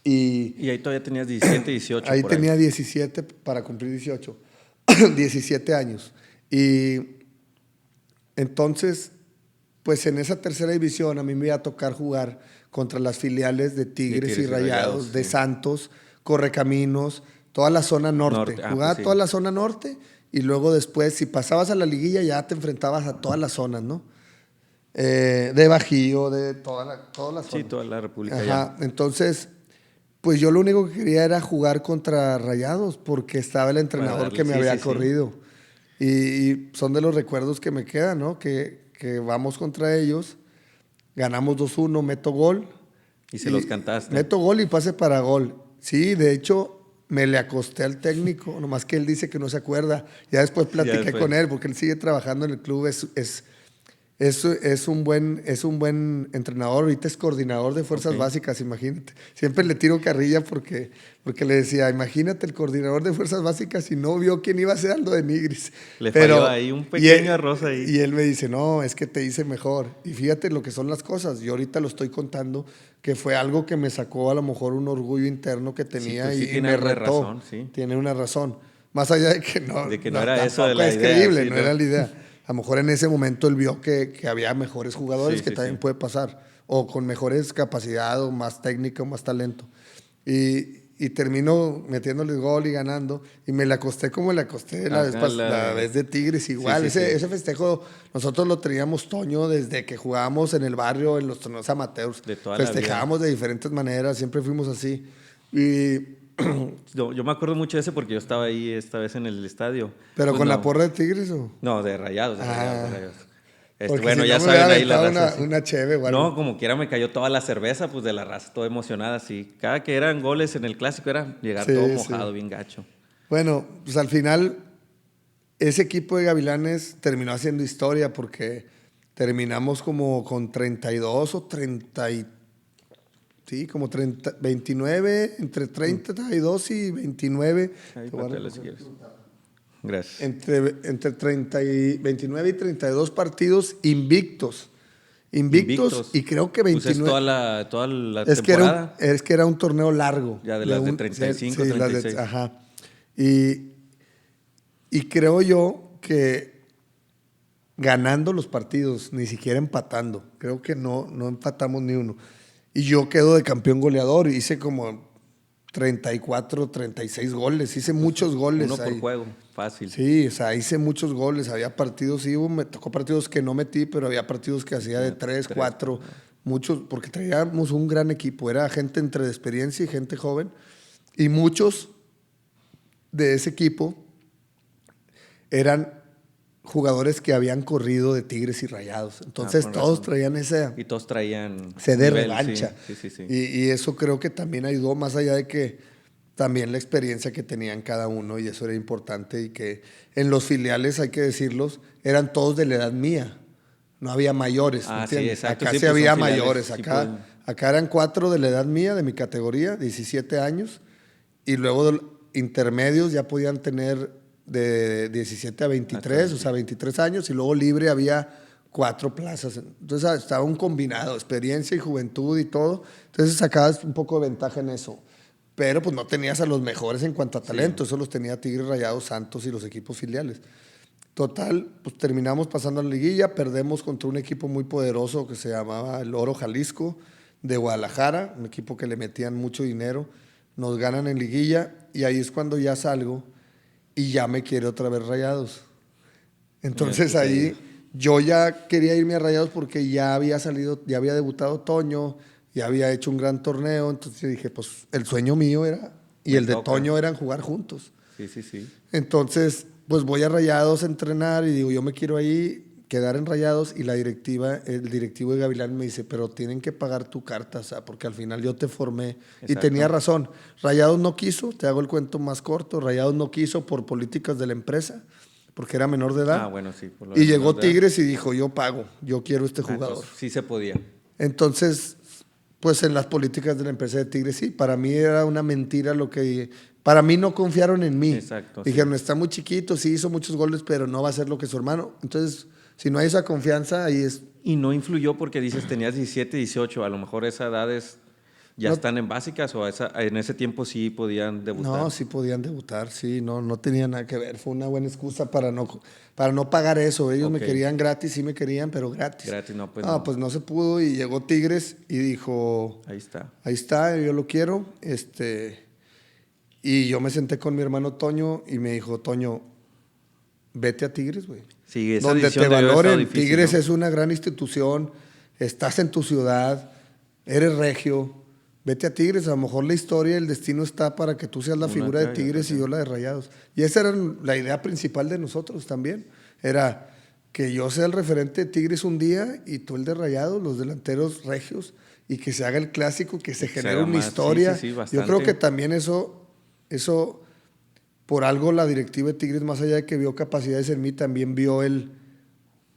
Y ahí todavía tenías 17, 18. Ahí tenía 17 para cumplir 18, 17 años. Y entonces... Pues en esa tercera división a mí me iba a tocar jugar contra las filiales de Tigres y Rayados, de Santos, Correcaminos, toda la zona norte. Jugaba pues toda la zona norte y luego después, si pasabas a la liguilla, ya te enfrentabas a todas las zonas, ¿no? De Bajío, de toda la zona. Sí, toda la República. Ajá. Entonces, pues yo lo único que quería era jugar contra Rayados porque estaba el entrenador que me había corrido. Y son de los recuerdos que me quedan, ¿no? Que vamos contra ellos, ganamos 2-1, meto gol. Y se los cantaste. Meto gol y pase para gol. Sí, de hecho, me le acosté al técnico, nomás que él dice que no se acuerda. Ya después platiqué con él, porque él sigue trabajando en el club, es un buen entrenador, ahorita es coordinador de fuerzas básicas, imagínate. Siempre le tiro carrilla porque le decía, imagínate el coordinador de fuerzas básicas y no vio quién iba a ser Aldo de Nigris. Le falló ahí un pequeño arroz ahí. Y él me dice, no, es que te hice mejor. Y fíjate lo que son las cosas. Yo ahorita lo estoy contando, que fue algo que me sacó a lo mejor un orgullo interno que tenía y me retó. Razón, sí. Tiene una razón. Más allá de que no. De que no era eso de la idea. Es creíble, sí, no era la idea. A lo mejor en ese momento él vio que había mejores jugadores, que también puede pasar, o con mejores capacidades, o más técnica, o más talento. Y termino metiéndoles gol y ganando, y me la acosté como le acosté la vez de Tigres, igual. Ese festejo nosotros lo teníamos, Toño, desde que jugábamos en el barrio, en los torneos amateurs. Festejábamos de diferentes maneras, siempre fuimos así. Yo me acuerdo mucho de ese porque yo estaba ahí esta vez en el estadio. ¿Pero pues con la porra de Tigres o...? No, de Rayados. Rayados. Bueno, si ya saben ahí la raza. Una cheve, bueno. No, como quiera me cayó toda la cerveza, pues de la raza, toda emocionada, así. Cada que eran goles en el clásico era llegar todo mojado, bien gacho. Bueno, pues al final ese equipo de Gavilanes terminó haciendo historia porque terminamos como con 32 o 30 Sí, como 29, entre 32 y 29. Ahí si quieres. Gracias. Entre 29 y 32 partidos invictos. Invictos y creo que 29. Pues es toda la es temporada. Es que era un torneo largo. Ya de las de 35, 36. Ajá. Y creo yo que ganando los partidos, ni siquiera empatando, creo que no empatamos ni uno. Y yo quedo de campeón goleador, hice como 34, 36 goles, hice muchos goles. Uno por juego, fácil. Sí, o sea, hice muchos goles, había partidos, sí, me tocó partidos que no metí, pero había partidos que hacía de 3, 4, muchos, porque traíamos un gran equipo, era gente entre de experiencia y gente joven, y muchos de ese equipo eran jugadores que habían corrido de Tigres y Rayados. Entonces todos traían esa... Y todos traían... sed de revancha. Sí. Y eso creo que también ayudó, más allá de que también la experiencia que tenían cada uno, y eso era importante, y que en los filiales, hay que decirlos, eran todos de la edad mía. No había mayores, ¿me entiendes? Exacto. Acá sí, sí pues había filiales, mayores. sí, Acá eran 4 de la edad mía, de mi categoría, 17 años, y luego intermedios ya podían tener de 17 a 23, o sea, 23 años, y luego libre había 4 plazas. Entonces estaba un combinado, experiencia y juventud y todo. Entonces sacabas un poco de ventaja en eso. Pero pues no tenías a los mejores en cuanto a talento, eso los tenía Tigres, Rayados, Santos y los equipos filiales. Total, pues terminamos pasando a la liguilla, perdemos contra un equipo muy poderoso que se llamaba el Oro Jalisco de Guadalajara, un equipo que le metían mucho dinero. Nos ganan en liguilla y ahí es cuando ya salgo y ya me quiere otra vez Rayados. Entonces ahí yo ya quería irme a Rayados porque ya había salido, ya había debutado Toño, ya había hecho un gran torneo, entonces dije, pues el sueño mío era, y el de Toño eran jugar juntos. Sí. Entonces, pues voy a Rayados a entrenar y digo, yo me quiero ahí quedar en Rayados, y la directiva, el directivo de Gavilán me dice, pero tienen que pagar tu carta, o sea, porque al final yo te formé. Exacto. Y tenía razón. Rayados no quiso, te hago el cuento más corto, Rayados no quiso por políticas de la empresa, porque era menor de edad. Bueno, sí. Y llegó Tigres y dijo, yo pago, yo quiero este jugador. Pues, sí se podía. Entonces, pues en las políticas de la empresa de Tigres, sí, para mí era una mentira lo que... Para mí no confiaron en mí. Exacto. Dijeron, está muy chiquito, sí hizo muchos goles, pero no va a ser lo que su hermano. Entonces, si no hay esa confianza, ahí es... Y no influyó porque dices, tenías 17, 18, a lo mejor esa edad ya están en básicas, o en ese tiempo sí podían debutar. No, sí podían debutar, sí, no tenía nada que ver. Fue una buena excusa para no pagar eso. Ellos me querían gratis, sí me querían, pero gratis. Gratis, no, pues no. Pues no se pudo, y llegó Tigres y dijo... Ahí está, yo lo quiero. Y yo me senté con mi hermano Toño y me dijo, Toño, vete a Tigres, güey. Sí, esa donde te valoren. Difícil, Tigres, ¿no? Es una gran institución, estás en tu ciudad, eres regio, vete a Tigres. A lo mejor la historia, el destino está para que tú seas la figura de Tigres y yo la de Rayados. Y esa era la idea principal de nosotros también. Era que yo sea el referente de Tigres un día y tú el de Rayados, los delanteros regios, y que se haga el clásico, que se genere una historia. Sí, yo creo que también eso, por algo la directiva de Tigres, más allá de que vio capacidades en mí, también vio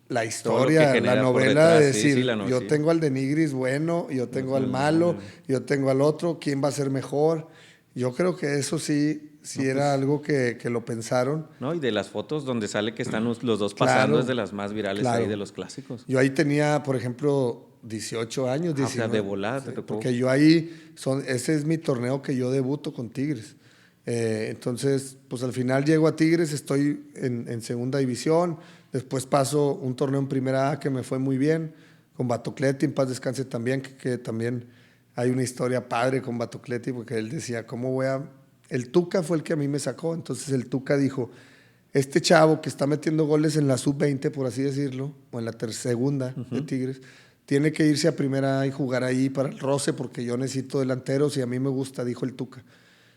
la historia, la novela de decir, yo tengo al de Nigris bueno, yo tengo al malo, yo tengo al otro, ¿quién va a ser mejor? Yo creo que eso sí era algo que lo pensaron. No, y de las fotos donde sale que están los dos pasando, es de las más virales ahí de los clásicos. Yo ahí tenía, por ejemplo, 18 años, 19. O sea, de volada te tocó. Porque yo ahí, ese es mi torneo que yo debuto con Tigres. Entonces, pues al final llego a Tigres, estoy en segunda división, después paso un torneo en primera A que me fue muy bien, con Batocleti, en paz descanse también, que también hay una historia padre con Batocleti, porque él decía, ¿cómo voy a...? El Tuca fue el que a mí me sacó, entonces el Tuca dijo, este chavo que está metiendo goles en la sub-20, por así decirlo, o en la segunda de Tigres, tiene que irse a primera A y jugar ahí para el roce, porque yo necesito delanteros y a mí me gusta, dijo el Tuca.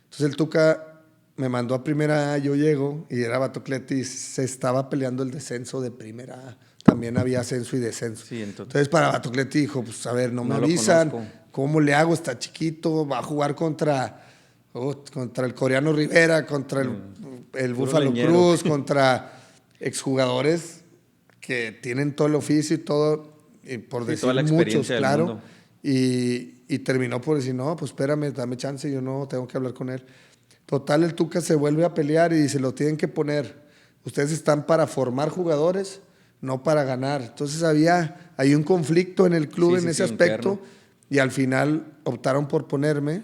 Entonces el Tuca me mandó a primera A, yo llego y era Batocleti y se estaba peleando el descenso de primera A. También había ascenso y descenso. Sí, entonces para Batocleti dijo, pues a ver, no me avisan, ¿cómo le hago? Está chiquito, va a jugar contra el coreano Rivera, contra el Búfalo Cruz, contra exjugadores que tienen todo el oficio y todo, y por decir toda la muchos, claro. Y terminó por decir, no, pues espérame, dame chance, yo no tengo que hablar con él. Total, el Tuca se vuelve a pelear y dice, lo tienen que poner. Ustedes están para formar jugadores no para ganar. Entonces había ahí un conflicto en el club en ese aspecto interno. y al final optaron por ponerme,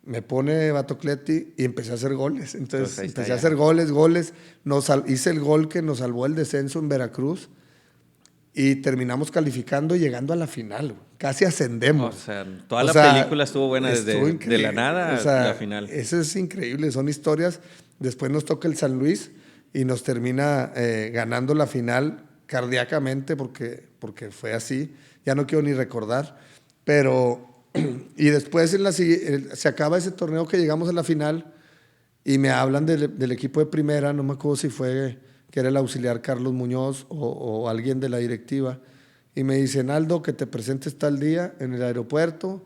me pone Batocletti y empecé a hacer goles. Entonces Pues ahí está empecé a ya. hacer goles. Hice el gol que nos salvó el descenso en Veracruz y terminamos calificando y llegando a la final, güey. Casi O ascendemos. sea, toda O la sea, película estuvo buena estuvo desde de la increíble. nada O a sea, la final. eso es increíble, son historias. Después nos toca el San Luis y nos termina ganando la final cardíacamente porque fue así. Ya no quiero ni recordar. Pero, y después se acaba ese torneo que llegamos a la final y me hablan del equipo de primera, no me acuerdo si fue que era el auxiliar Carlos Muñoz o alguien de la directiva, y me dicen, Aldo, que te presentes tal día en el aeropuerto,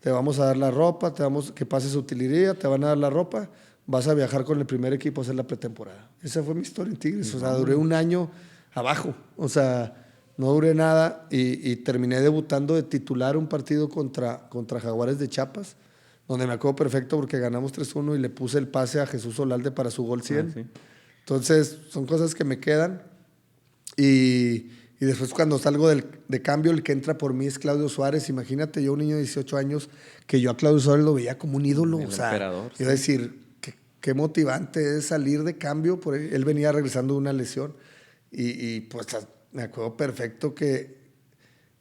te vamos a dar la ropa, que pases utilería, te van a dar la ropa, vas a viajar con el primer equipo a hacer la pretemporada. Esa fue mi historia en Tigres, o sea, duré un año abajo, o sea, no duré nada y terminé debutando de titular un partido contra Jaguares de Chiapas, donde me acuerdo perfecto porque ganamos 3-1 y le puse el pase a Jesús Olalde para su gol 100. Sí. Entonces, son cosas que me quedan. Y después cuando salgo de cambio, el que entra por mí es Claudio Suárez. Imagínate, yo un niño de 18 años, que yo a Claudio Suárez lo veía como un ídolo. El o sea, emperador, iba a decir, qué motivante es salir de cambio. Él venía regresando de una lesión. Y pues me acuerdo perfecto que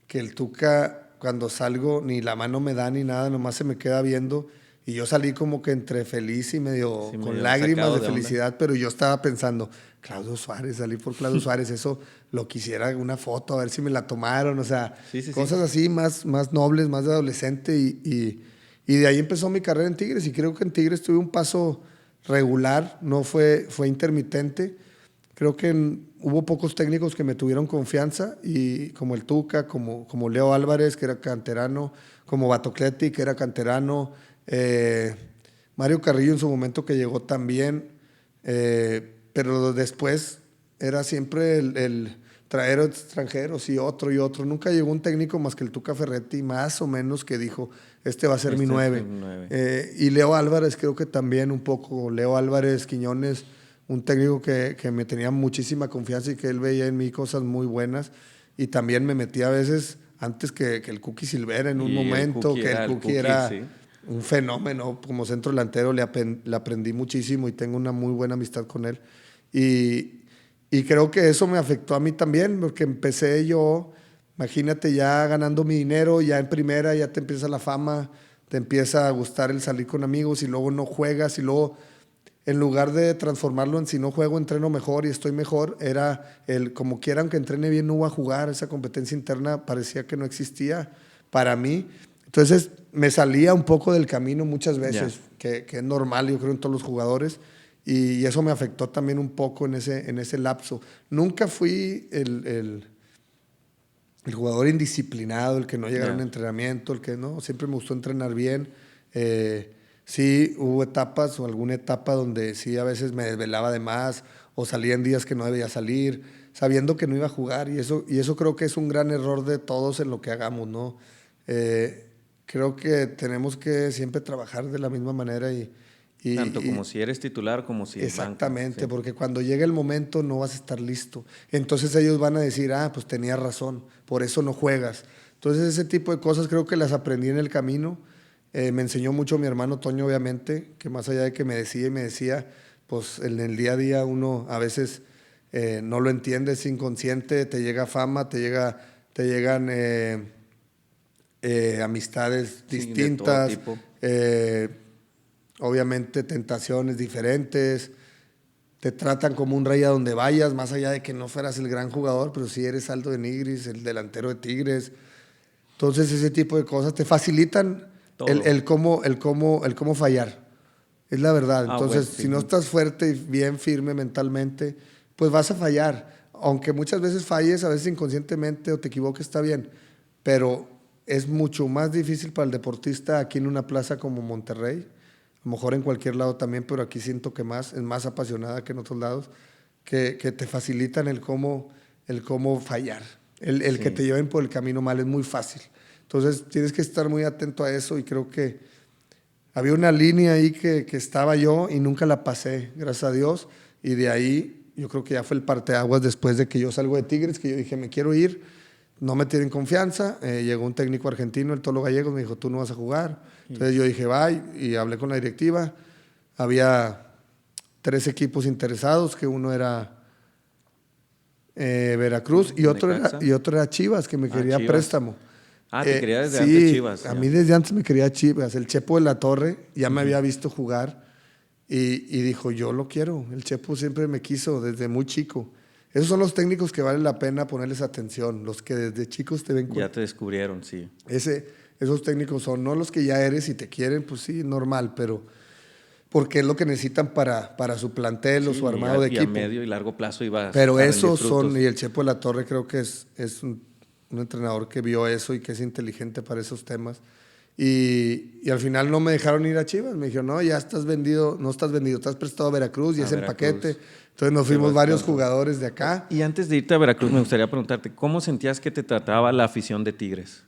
el Tuca, cuando salgo, ni la mano me da ni nada, nomás se me queda viendo. Y yo salí como que entre feliz y medio Sí, con medio lágrimas sacado de de onda. felicidad, pero yo estaba pensando, Claudio Suárez, salí por Claudio Suárez, eso lo quisiera una foto, a ver si me la tomaron, o sea, Sí. cosas así más nobles, más de adolescente. Y de ahí empezó mi carrera en Tigres y creo que en Tigres tuve un paso regular, no fue intermitente. Creo que hubo pocos técnicos que me tuvieron confianza, y como el Tuca, como Leo Álvarez, que era canterano, como Batocletti, que era canterano, Mario Carrillo en su momento que llegó también, pero después era siempre el traer extranjeros y otro y otro. Nunca llegó un técnico más que el Tuca Ferretti, más o menos, que dijo, este va a ser mi Este es 9. el 9. Y Leo Álvarez creo que también un poco, Leo Álvarez, Quiñones, un técnico que me tenía muchísima confianza y que él veía en mí cosas muy buenas, y también me metía a veces antes que el Cookie Silvera en un Y el momento, Cookie que el era el Cookie Cookie, era sí. un fenómeno como centro delantero, le aprendí muchísimo y tengo una muy buena amistad con él. Y creo que eso me afectó a mí también, porque empecé yo, imagínate, ya ganando mi dinero, ya en primera, ya te empieza la fama, te empieza a gustar el salir con amigos y luego no juegas y luego en lugar de transformarlo en si no juego, entreno mejor y estoy mejor, era el como quiera, aunque entrene bien, no voy a jugar. Esa competencia interna parecía que no existía para mí. Entonces me salía un poco del camino muchas veces, que es normal, yo creo, en todos los jugadores. Y eso me afectó también un poco en ese lapso. Nunca fui el jugador indisciplinado, el que no llegara a un entrenamiento, el que no, siempre me gustó entrenar bien. Sí, hubo etapas o alguna etapa donde sí a veces me desvelaba de más o salía en días que no debía salir, sabiendo que no iba a jugar, y eso creo que es un gran error de todos en lo que hagamos, ¿no? Creo que tenemos que siempre trabajar de la misma manera Tanto como si eres titular como si exactamente, banca, sí. porque cuando llegue el momento no vas a estar listo. Entonces ellos van a decir, pues tenías razón, por eso no juegas. Entonces ese tipo de cosas creo que las aprendí en el camino. Me enseñó mucho mi hermano Toño, obviamente, que más allá de que me decía, pues en el día a día uno a veces no lo entiende, es inconsciente, te llega fama, te llegan amistades Sí, distintas. de todo tipo. Obviamente tentaciones diferentes, te tratan como un rey a donde vayas, más allá de que no fueras el gran jugador, pero sí eres Aldo de Nigris, el delantero de Tigres. Entonces ese tipo de cosas te facilitan el cómo fallar. Es la verdad. Entonces, Bueno, sí. si no estás fuerte y bien firme mentalmente, pues vas a fallar. Aunque muchas veces falles, a veces inconscientemente o te equivoques, está bien. Pero es mucho más difícil para el deportista aquí en una plaza como Monterrey, a lo mejor en cualquier lado también, pero aquí siento que es más apasionada que en otros lados, que te facilitan el cómo fallar. El que te lleven por el camino mal es muy fácil. Entonces tienes que estar muy atento a eso, y creo que había una línea ahí que estaba yo y nunca la pasé, gracias a Dios, y de ahí yo creo que ya fue el parteaguas después de que yo salgo de Tigres, que yo dije, me quiero ir, no me tienen confianza. Llegó un técnico argentino, el Tolo Gallegos, me dijo, tú no vas a jugar. Entonces yo dije, bye, y hablé con la directiva. Había 3 equipos interesados, que uno era Veracruz y otro era Chivas, que me quería Chivas. préstamo. Te quería desde sí, antes Chivas. A mí desde antes me quería Chivas. El Chepo de la Torre ya me había visto jugar y dijo, yo lo quiero. El Chepo siempre me quiso desde muy chico. Esos son los técnicos que vale la pena ponerles atención, los que desde chicos te ven. Ya te descubrieron, sí. Esos técnicos son, no los que ya eres y te quieren, pues sí, normal, pero porque es lo que necesitan para su plantel o su armado de equipo. Y a medio y largo plazo ibas Pero a esos rendir frutos. son, y el Chepo de la Torre creo que es un entrenador que vio eso y que es inteligente para esos temas. Y al final no me dejaron ir a Chivas. Me dijeron, no, ya estás vendido, no estás vendido, estás prestado a Veracruz y es en paquete. Entonces nos fuimos varios jugadores de acá. Y antes de irte a Veracruz, me gustaría preguntarte, ¿cómo sentías que te trataba la afición de Tigres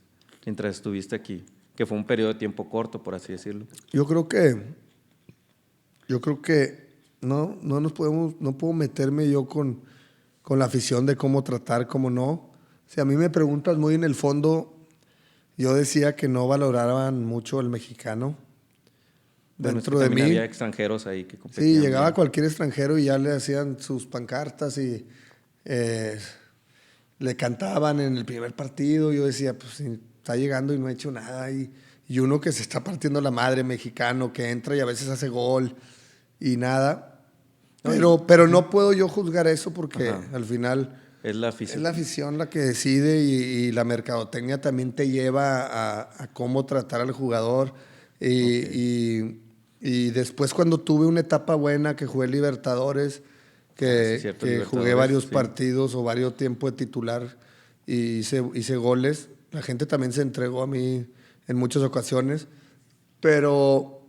mientras estuviste aquí? Que fue un periodo de tiempo corto, por así decirlo. Yo creo que no puedo meterme yo con la afición de cómo tratar, cómo no. Si a mí me preguntas muy en el fondo, yo decía que no valoraban mucho al mexicano dentro de mí. Había extranjeros ahí que competían. Sí, llegaba cualquier extranjero y ya le hacían sus pancartas y le cantaban en el primer partido. Yo decía, pues está llegando y no ha hecho nada. Y uno que se está partiendo la madre, mexicano, que entra y a veces hace gol y nada. Pero no puedo yo juzgar eso porque al final es la afición. Es la afición la que decide y la mercadotecnia también te lleva a cómo tratar al jugador. Y después cuando tuve una etapa buena que jugué Libertadores, que jugué varios partidos o varios tiempos de titular y hice goles, la gente también se entregó a mí en muchas ocasiones. Pero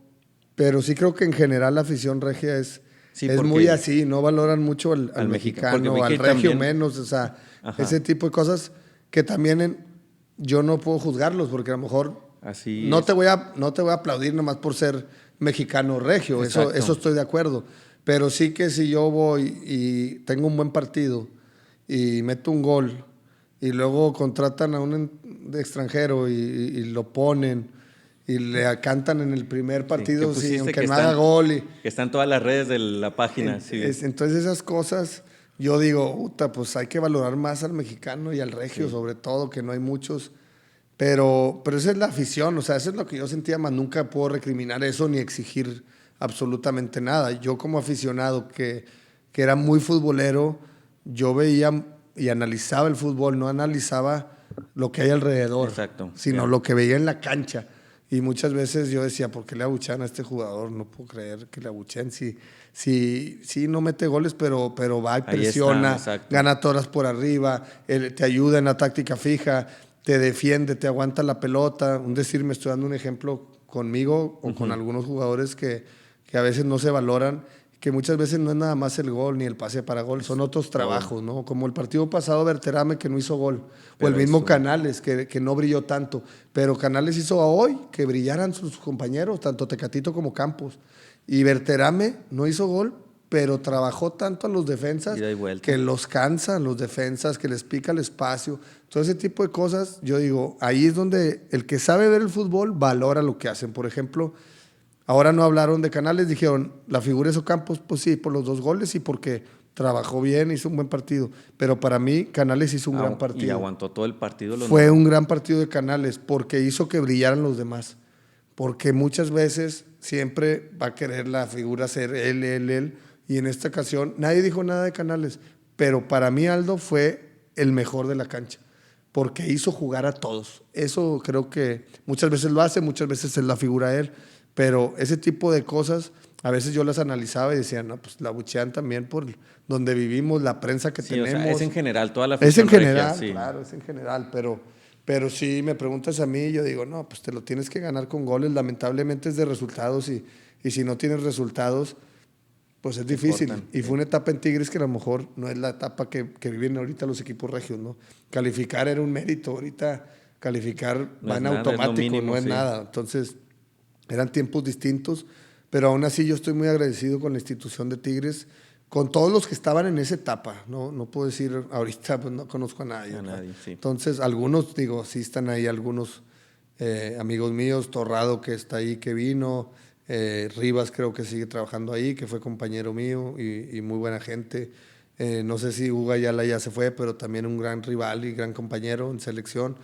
sí creo que en general la afición regia es muy así, no valoran mucho al mexicano, al regio también, menos, o sea, ese tipo de cosas que también yo no puedo juzgarlos, porque a lo mejor no te voy a aplaudir nomás por ser mexicano regio, eso estoy de acuerdo, pero sí que si yo voy y tengo un buen partido y meto un gol y luego contratan a un extranjero y lo ponen y le cantan en el primer partido, aunque no haga gol. Que están todas las redes de la página. Entonces esas cosas, yo digo, pues hay que valorar más al mexicano y al regio, sobre todo, que no hay muchos. Pero esa es la afición, o sea, eso es lo que yo sentía, más nunca puedo recriminar eso ni exigir absolutamente nada. Yo como aficionado que era muy futbolero, yo veía y analizaba el fútbol, no analizaba lo que hay alrededor, sino lo que veía en la cancha. Y muchas veces yo decía, ¿por qué le abuchean a este jugador? No puedo creer que le abucheen. Sí, no mete goles, pero va y presiona, gana toras por arriba, te ayuda en la táctica fija, te defiende, te aguanta la pelota. Me estoy dando un ejemplo conmigo o con algunos jugadores que a veces no se valoran, que muchas veces no es nada más el gol ni el pase para gol, son otros trabajos, ¿no? Como el partido pasado, Berterame, que no hizo gol, o el mismo Canales, que no brilló tanto, pero Canales hizo a hoy que brillaran sus compañeros, tanto Tecatito como Campos, y Berterame no hizo gol, pero trabajó tanto a los defensas que los cansa, los defensas, que les pica el espacio, todo ese tipo de cosas. Yo digo, ahí es donde el que sabe ver el fútbol valora lo que hacen. Por ejemplo, ahora no hablaron de Canales, dijeron, la figura de Campos, pues sí, por los 2 goles y porque trabajó bien, hizo un buen partido. Pero para mí, Canales hizo un gran partido. Y aguantó todo el partido. Fue un gran partido de Canales porque hizo que brillaran los demás. Porque muchas veces siempre va a querer la figura ser él. Y en esta ocasión nadie dijo nada de Canales. Pero para mí Aldo fue el mejor de la cancha. Porque hizo jugar a todos. Eso creo que muchas veces lo hace, muchas veces es la figura él. Pero ese tipo de cosas, a veces yo las analizaba y decía, no, pues la buchean también por donde vivimos, la prensa que tenemos. O sea, es en general, toda la afición. Es en general, claro, es en general, pero si me preguntas a mí, yo digo, no, pues te lo tienes que ganar con goles, lamentablemente es de resultados y si no tienes resultados, pues es difícil. Y fue una etapa en Tigres que a lo mejor no es la etapa que viven ahorita los equipos regios, ¿no? Calificar era un mérito, ahorita calificar va en automático, no es nada. Entonces, eran tiempos distintos, pero aún así yo estoy muy agradecido con la institución de Tigres con todos los que estaban en esa etapa. No puedo decir ahorita, pues no conozco a nadie. A nadie, sí. Entonces, algunos, digo, sí están ahí algunos amigos míos, Torrado que está ahí, que vino, Rivas creo que sigue trabajando ahí, que fue compañero mío y muy buena gente. No sé si Hugo Ayala ya se fue, pero también un gran rival y gran compañero en selección.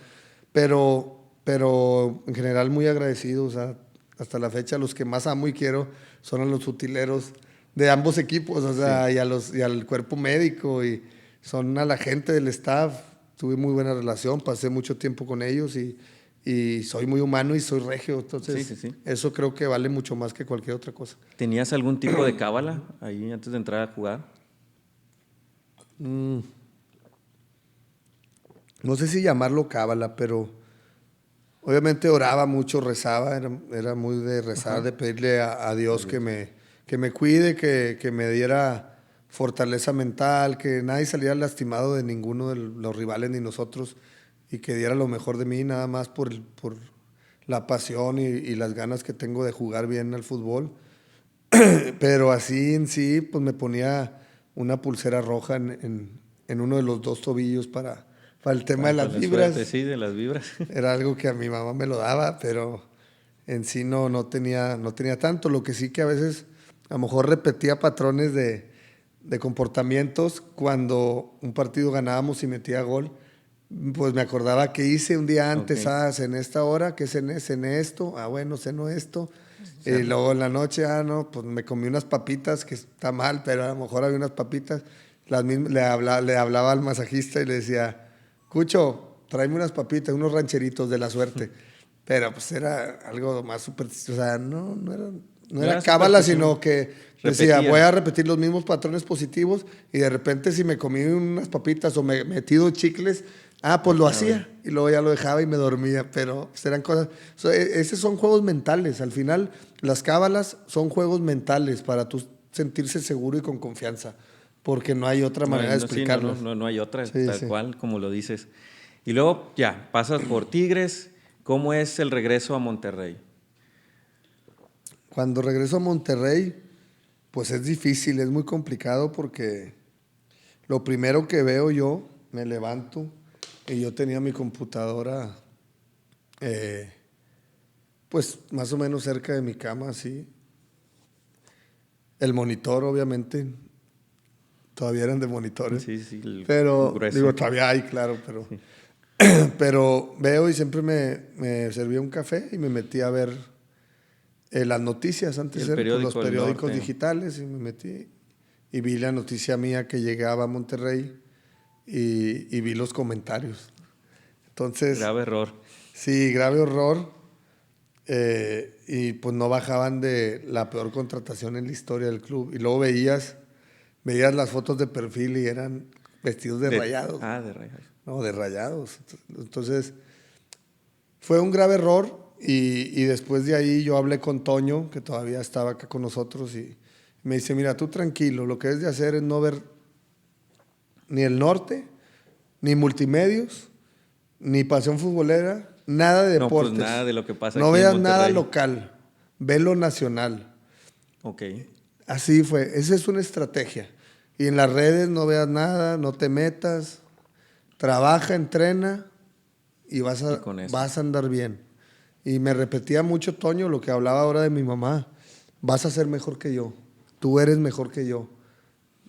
Pero en general muy agradecido, o sea, hasta la fecha los que más amo y quiero son a los utileros de ambos equipos, o sea, Sí. y al cuerpo médico, y son a la gente del staff. Tuve muy buena relación, pasé mucho tiempo con ellos y soy muy humano y soy regio, entonces Sí, sí, sí. eso creo que vale mucho más que cualquier otra cosa. ¿Tenías algún tipo de cábala ahí antes de entrar a jugar? No sé si llamarlo cábala, pero obviamente oraba mucho, rezaba, era muy de rezar, de pedirle a Dios que me cuide, que me diera fortaleza mental, que nadie saliera lastimado de ninguno de los rivales ni nosotros, y que diera lo mejor de mí, nada más por la pasión y las ganas que tengo de jugar bien al fútbol. Pero así en sí, pues me ponía una pulsera roja en uno de los dos tobillos para el tema de Con las la suerte, vibras. sí, de las vibras. Era algo que a mi mamá me lo daba, pero en sí no tenía tanto. Lo que sí que a veces a lo mejor repetía patrones de comportamientos cuando un partido ganábamos y metía gol. Pues me acordaba que hice un día Ok. antes, en esta hora, que cené esto, bueno, ceno esto. Y Cerdo. luego en la noche, no, pues me comí unas papitas, que está mal, pero a lo mejor había unas papitas. Le hablaba al masajista y le decía, Cucho, tráeme unas papitas, unos rancheritos de la suerte. Pero pues era algo más supersticioso, o sea, no No era era cábala, superstición. sino que decía, Repetías. voy a repetir los mismos patrones positivos, y de repente si me comí unas papitas o me metí dos chicles, pues lo Ah, bueno. hacía y luego ya lo dejaba y me dormía, pero pues, eran cosas, esos son juegos mentales, al final las cábalas son juegos mentales para tú sentirse seguro y con confianza, porque no hay otra No, manera de sí, no, explicarlas. no hay otra, Sí, tal sí. cual como lo dices. Y luego ya, pasas por Tigres. ¿Cómo es el regreso a Monterrey? Cuando regreso a Monterrey, pues es difícil, es muy complicado porque lo primero que veo yo, me levanto y yo tenía mi computadora, pues más o menos cerca de mi cama, así. El monitor, obviamente, todavía eran de monitores, Sí, sí, el pero grueso. digo, todavía hay, claro, pero veo y siempre me servía un café y me metí a ver las noticias. Y Antes el eran pues, los periódico El periódicos Norte. digitales, y me metí y vi la noticia mía que llegaba a Monterrey y vi los comentarios. Entonces, Grave error. sí, grave horror. Y pues no bajaban de la peor contratación en la historia del club. Y luego veías las fotos de perfil y eran vestidos de rayados. De Rayados. No, de rayados. Entonces, fue un grave error, y después de ahí yo hablé con Toño, que todavía estaba acá con nosotros, y me dice, mira, tú tranquilo, lo que debes de hacer es no ver ni el norte, ni multimedios, ni pasión futbolera, nada de No, pues deportes. nada de lo que pasa No aquí en veas nada Monterrey. local, ve lo nacional. Ok. Así fue, esa es una estrategia. Y en las redes no veas nada, no te metas, trabaja, entrena y vas Y a, con eso. vas a andar bien. Y me repetía mucho Toño lo que hablaba ahora de mi mamá, vas a ser mejor que yo, tú eres mejor que yo,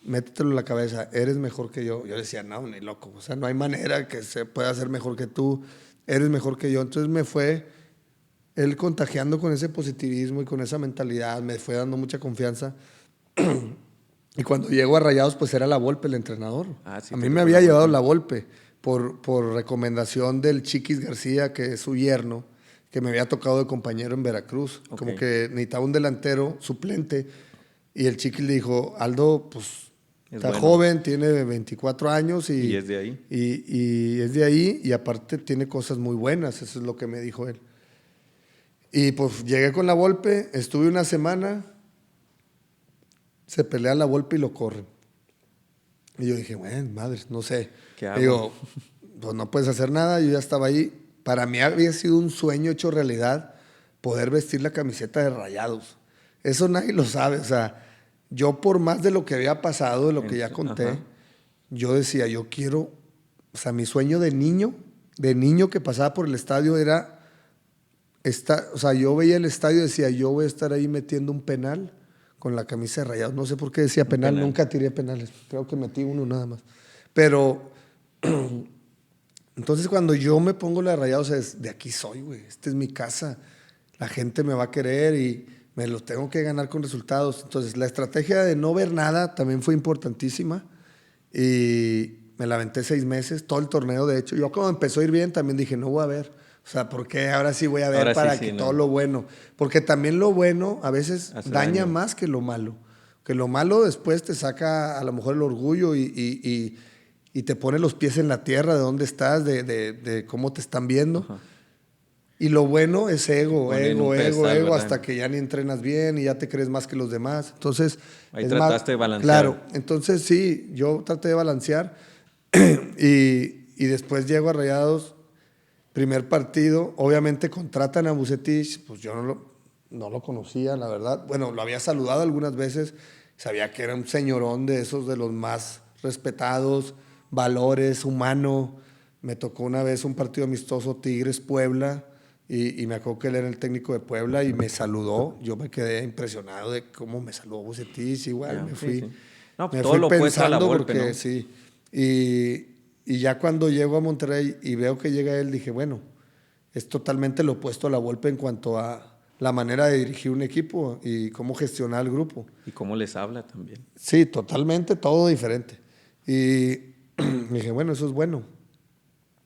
métetelo en la cabeza, eres mejor que yo. Yo decía, no, ni loco, o sea, no hay manera que se pueda hacer mejor que tú, eres mejor que yo. Entonces me fue él contagiando con ese positivismo y con esa mentalidad, me fue dando mucha confianza. Y cuando llego a Rayados, pues era la Volpe el entrenador. Sí, A te mí me tocó había la llevado Volpe. la Volpe por recomendación del Chiquis García, que es su yerno, que me había tocado de compañero en Veracruz. Ok. Como que necesitaba un delantero suplente. Y el Chiquis le dijo, Aldo, pues Es está bueno. joven, tiene 24 años Y es de ahí. y es de ahí, y aparte tiene cosas muy buenas, eso es lo que me dijo él. Y pues llegué con la Volpe, estuve una semana, se pelea la Volpe y lo corren. Y yo dije, bueno, madre, no sé. ¿Qué hago? Digo, pues no puedes hacer nada, yo ya estaba ahí. Para mí había sido un sueño hecho realidad poder vestir la camiseta de Rayados. Eso nadie lo sabe, o sea, yo por más de lo que había pasado, de lo que ya conté, Ajá. yo decía, yo quiero, o sea, mi sueño de niño que pasaba por el estadio era, o sea, yo veía el estadio y decía, yo voy a estar ahí metiendo un penal con la camisa de Rayados. No sé por qué decía penal, nunca tiré penales, creo que metí uno nada más. Pero entonces cuando yo me pongo la de Rayados es, de aquí soy, güey, esta es mi casa, la gente me va a querer y me lo tengo que ganar con resultados. Entonces la estrategia de no ver nada también fue importantísima y me la aventé 6 meses, todo el torneo de hecho. Yo cuando empezó a ir bien también dije, no voy a ver, o sea, porque ahora sí voy a ver Ahora sí, para sí, que no. todo lo bueno, porque también lo bueno a veces Hace daña daño. más que lo malo después te saca a lo mejor el orgullo y te pone los pies en la tierra de dónde estás, de cómo te están viendo. Ajá. Y lo bueno es ego, Pone en un ego, ego, pedestal, ego, ¿verdad? hasta que ya ni entrenas bien y ya te crees más que los demás. Entonces, Ahí es más, trataste de balancear. claro, entonces sí, yo traté de balancear y después llego a Rayados, primer partido, obviamente contratan a Vucetich, pues yo no lo conocía, la verdad. Bueno, lo había saludado algunas veces, sabía que era un señorón de esos de los más respetados, valores, humano. Me tocó una vez un partido amistoso Tigres-Puebla y me acuerdo que él era el técnico de Puebla y me saludó. Yo me quedé impresionado de cómo me saludó Vucetich, igual Ya, me sí, fui, sí. No, pues me todo fui lo opuesto a la pensando Volpe, porque ¿no? sí. Y ya cuando llego a Monterrey y veo que llega él, dije, bueno, es totalmente lo opuesto a la Volpe en cuanto a la manera de dirigir un equipo y cómo gestionar el grupo. Y cómo les habla también. Sí, totalmente todo diferente. Y dije, bueno, eso es bueno.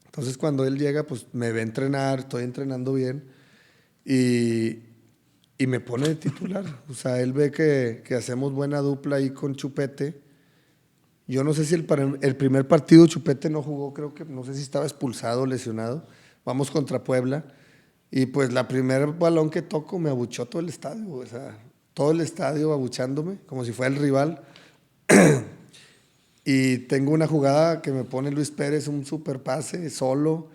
Entonces cuando él llega, pues me ve entrenar, estoy entrenando bien y, y me pone de titular. O sea, él ve que hacemos buena dupla ahí con Chupete. Yo no sé si el primer partido Chupete no jugó, creo que no sé si estaba expulsado o lesionado. Vamos contra Puebla. Y pues la primer balón que toco me abuchó todo el estadio. O sea, todo el estadio abuchándome, como si fuera el rival. Y tengo una jugada que me pone Luis Pérez, un super pase solo.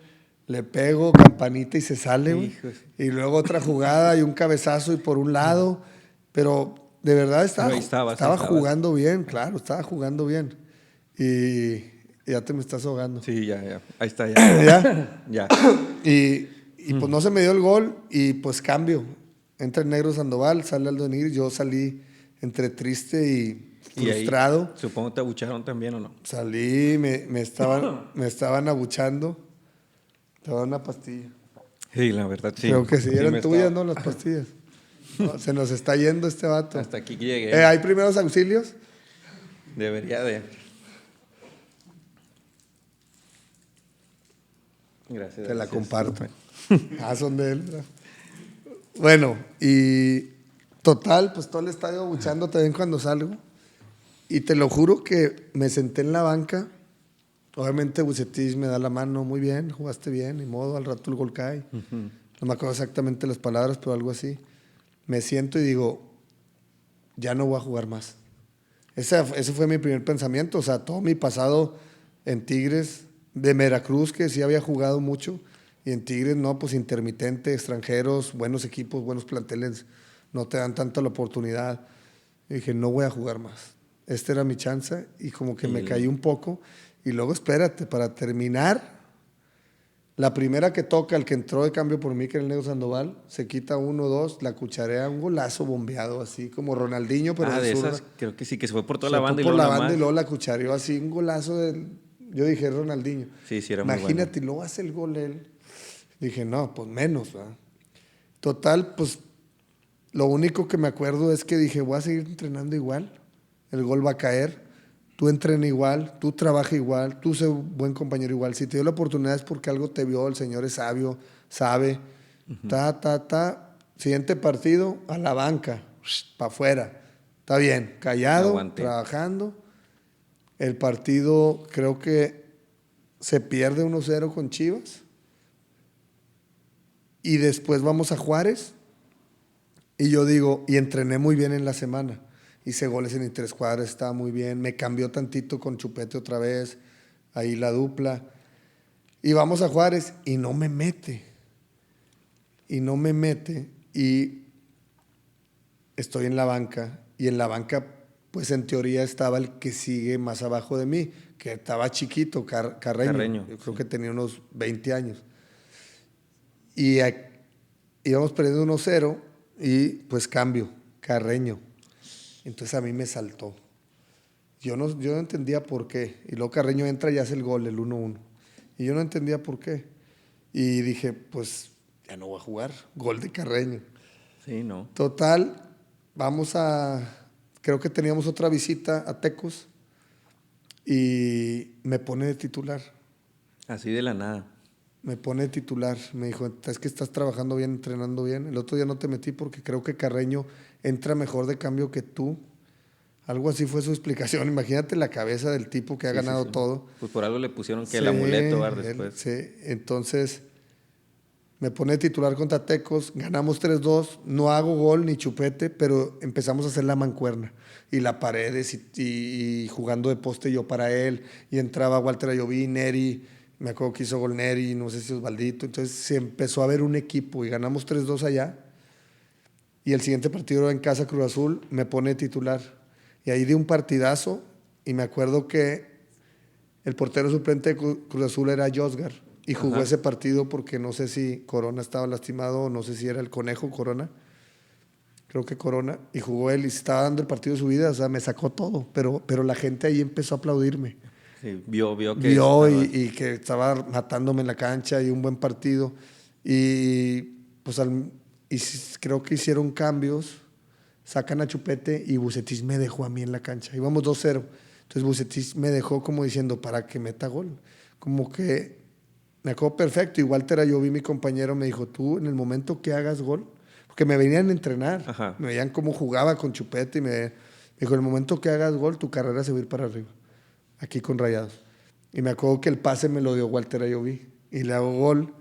Le pego, campanita y se sale, güey. Hijos. Y luego otra jugada y un cabezazo y por un lado. Pero de verdad Pero ahí estaba estabas. jugando bien, claro, estaba jugando bien. Y ya te me estás ahogando. Sí, ya, ya. Ahí está, ya. ¿Ya? Ya. Y pues no se me dio el gol y pues cambio. Entra el negro Sandoval, sale Aldo Nigris, yo salí entre triste y Y ahí, frustrado. supongo te abucharon también, ¿o no? Salí, me estaban abuchando. Te voy a dar una pastilla. Sí, la verdad, sí. Creo que sí, Sí eran me tuyas, estaba- ¿no? Las pastillas. No, se nos está yendo este vato. Hasta aquí llegué. ¿Hay primeros auxilios? Debería de. Gracias. Te la gracias. comparto. Son de él, ¿verdad? Bueno, y total, pues todo el estadio abuchando también cuando salgo. Y te lo juro que me senté en la banca. Obviamente Vucetich me da la mano, muy bien, jugaste bien, ni modo, al rato el gol cae. No me acuerdo exactamente las palabras, pero algo así. Me siento y digo, ya no voy a jugar más. Ese fue mi primer pensamiento. O sea, todo mi pasado en Tigres, de Veracruz, que sí había jugado mucho, y en Tigres, no, pues intermitente, extranjeros, buenos equipos, buenos planteles, no te dan tanta la oportunidad. Y dije, no voy a jugar más. Esta era mi chance y como que me caí un poco. Y luego, espérate, para terminar, la primera que toca, el que entró de cambio por mí, que era el Negro Sandoval, se quita 1-2, la cucharea, un golazo bombeado, así como Ronaldinho, pero Ah, de zurda. esas, creo que sí, que se fue por toda Se la fue banda y por luego la nada banda y más. luego la cuchareó así, un golazo del... Yo dije, Ronaldinho. Sí, sí, era muy bueno. Imagínate, y luego hace el gol él. Dije, no, pues menos, ¿verdad? Total, pues lo único que me acuerdo es que dije, voy a seguir entrenando igual, el gol va a caer, tú entrena igual, tú trabaja igual, tú sé un buen compañero igual. Si te dio la oportunidad es porque algo te vio, el Señor es sabio, sabe. Siguiente partido, a la banca, para afuera. Está bien, callado, Aguanté. trabajando. El partido creo que se pierde 1-0 con Chivas. Y después vamos a Juárez. Y yo digo, y entrené muy bien en la semana. Hice goles en interescuadras, estaba muy bien. Me cambió tantito con Chupete otra vez. Ahí la dupla. Y vamos a Juárez y no me mete. Y no me mete. Y estoy en la banca. Y en la banca pues en teoría estaba el que sigue más abajo de mí, que estaba chiquito, Carreño. Yo creo que tenía unos 20 años. Y íbamos perdiendo 1-0 y pues cambio, Carreño. Entonces a mí me saltó. Yo no entendía por qué. Y luego Carreño entra y hace el gol, el 1-1. Y yo no entendía por qué. Y dije, pues ya no voy a jugar. Gol de Carreño. Sí, no. Total, creo que teníamos otra visita a Tecos y me pone de titular. Así de la nada. Me pone de titular. Me dijo, es que estás trabajando bien, entrenando bien. El otro día no te metí porque creo que Carreño entra mejor de cambio que tú. Algo así fue su explicación. Imagínate la cabeza del tipo que ha ganado todo. Pues por algo le pusieron que Sí, el amuleto, ¿verdad? Después. Sí, entonces me pone de titular contra Tecos, ganamos 3-2, no hago gol ni chupete, pero empezamos a hacer la mancuerna y la paredes y jugando de poste yo para él, y entraba Walter Ayoví, Neri, me acuerdo que hizo gol Neri, no sé si Osvaldito, entonces se empezó a ver un equipo y ganamos 3-2 allá, y el siguiente partido era en casa Cruz Azul, me pone de titular, y ahí di un partidazo, y me acuerdo que el portero suplente de Cruz Azul era Josgar, y jugó ese partido porque no sé si Corona estaba lastimado o no sé si era el Conejo Corona. Creo que Corona. Y jugó él y se estaba dando el partido de su vida. O sea, me sacó todo. Pero la gente ahí empezó a aplaudirme. Sí, vio que Vio estaba... y que estaba matándome en la cancha y un buen partido. Y pues creo que hicieron cambios. Sacan a Chupete y Bucetich me dejó a mí en la cancha. Íbamos 2-0. Entonces Bucetich me dejó como diciendo, para que meta gol. Como que me acuerdo perfecto. Y Walter Ayoví, mi compañero, me dijo, tú en el momento que hagas gol, porque me venían a entrenar, Ajá. me veían cómo jugaba con Chupete y me dijo, en el momento que hagas gol, tu carrera se va a ir para arriba, aquí con Rayados. Y me acuerdo que el pase me lo dio Walter Ayoví y le hago gol.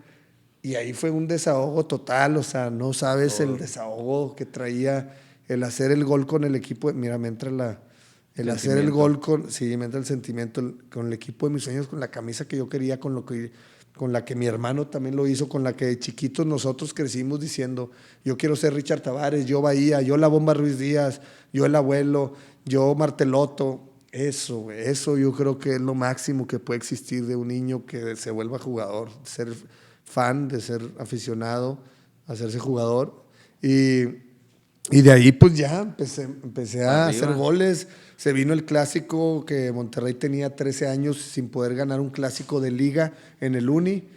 Y ahí fue un desahogo total, o sea, no sabes el desahogo que traía el hacer el gol con el equipo. Mira, me entra el hacer el gol sí, me entra el sentimiento con el equipo de mis sueños, con la camisa que yo quería, con la que mi hermano también lo hizo, con la que de chiquitos nosotros crecimos diciendo, yo quiero ser Richard Tavares, yo Bahía, yo La Bomba Ruiz Díaz, yo el abuelo, yo Marteloto. Eso yo creo que es lo máximo que puede existir de un niño que se vuelva jugador, ser fan, de ser aficionado, hacerse jugador. Y de ahí pues ya empecé a hacer goles. Se vino el clásico que Monterrey tenía 13 años sin poder ganar un clásico de liga en el Uni.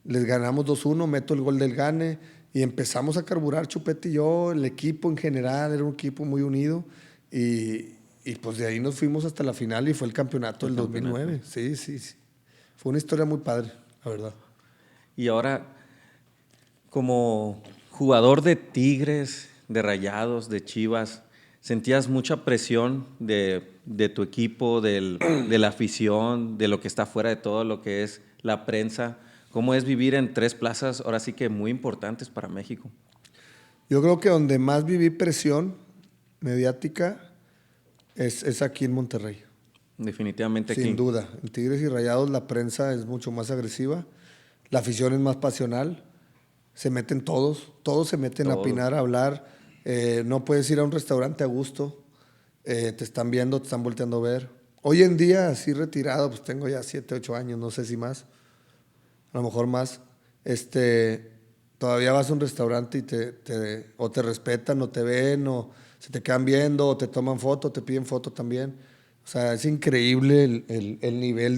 Les ganamos 2-1, meto el gol del Gane y empezamos a carburar Chupete y yo, el equipo en general, era un equipo muy unido y pues de ahí nos fuimos hasta la final y fue el campeonato del 2009. Sí. Fue una historia muy padre, la verdad. Y ahora, como jugador de Tigres, de Rayados, de Chivas, ¿sentías mucha presión de tu equipo, de la afición, de lo que está fuera de todo lo que es la prensa? ¿Cómo es vivir en tres plazas, ahora sí que muy importantes para México? Yo creo que donde más viví presión mediática es aquí en Monterrey. Definitivamente aquí. Sin duda. En Tigres y Rayados la prensa es mucho más agresiva, la afición es más pasional, se meten todos se meten a opinar, a hablar. No puedes ir a un restaurante a gusto, te están viendo, te están volteando a ver. Hoy en día, así retirado, pues tengo ya 7, 8 años, no sé si más, a lo mejor más. Todavía vas a un restaurante y o te respetan, o te ven, o se te quedan viendo, o te toman foto, te piden foto también. O sea, es increíble el nivel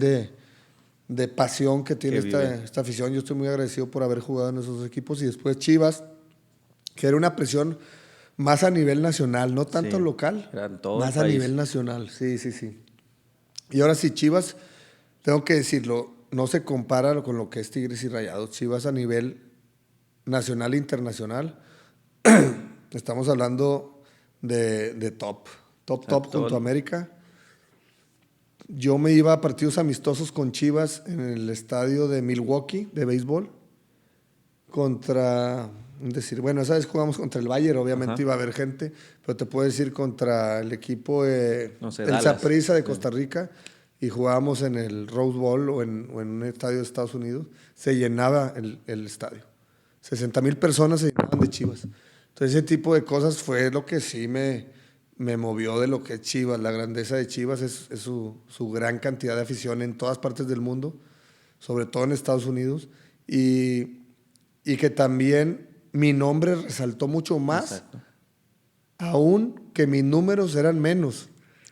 de pasión que tiene esta afición. Yo estoy muy agradecido por haber jugado en esos equipos. Y después Chivas, que era una presión más a nivel nacional, no tanto local, más a nivel nacional. Sí. Y ahora sí, Chivas, tengo que decirlo, no se compara con lo que es Tigres y Rayados. Chivas a nivel nacional e internacional, estamos hablando de top junto a América. Yo me iba a partidos amistosos con Chivas en el estadio de Milwaukee de béisbol bueno, esa vez jugamos contra el Bayern, obviamente iba a haber gente, pero te puedo decir contra el equipo el Saprissa de Costa Rica, y jugábamos en el Rose Bowl o en un estadio de Estados Unidos, se llenaba el estadio. 60,000 personas se llenaban de Chivas. Entonces ese tipo de cosas fue lo que sí me me movió de lo que es Chivas. La grandeza de Chivas es su gran cantidad de afición en todas partes del mundo, sobre todo en Estados Unidos, y que también mi nombre resaltó mucho más, Exacto. aún que mis números eran menos.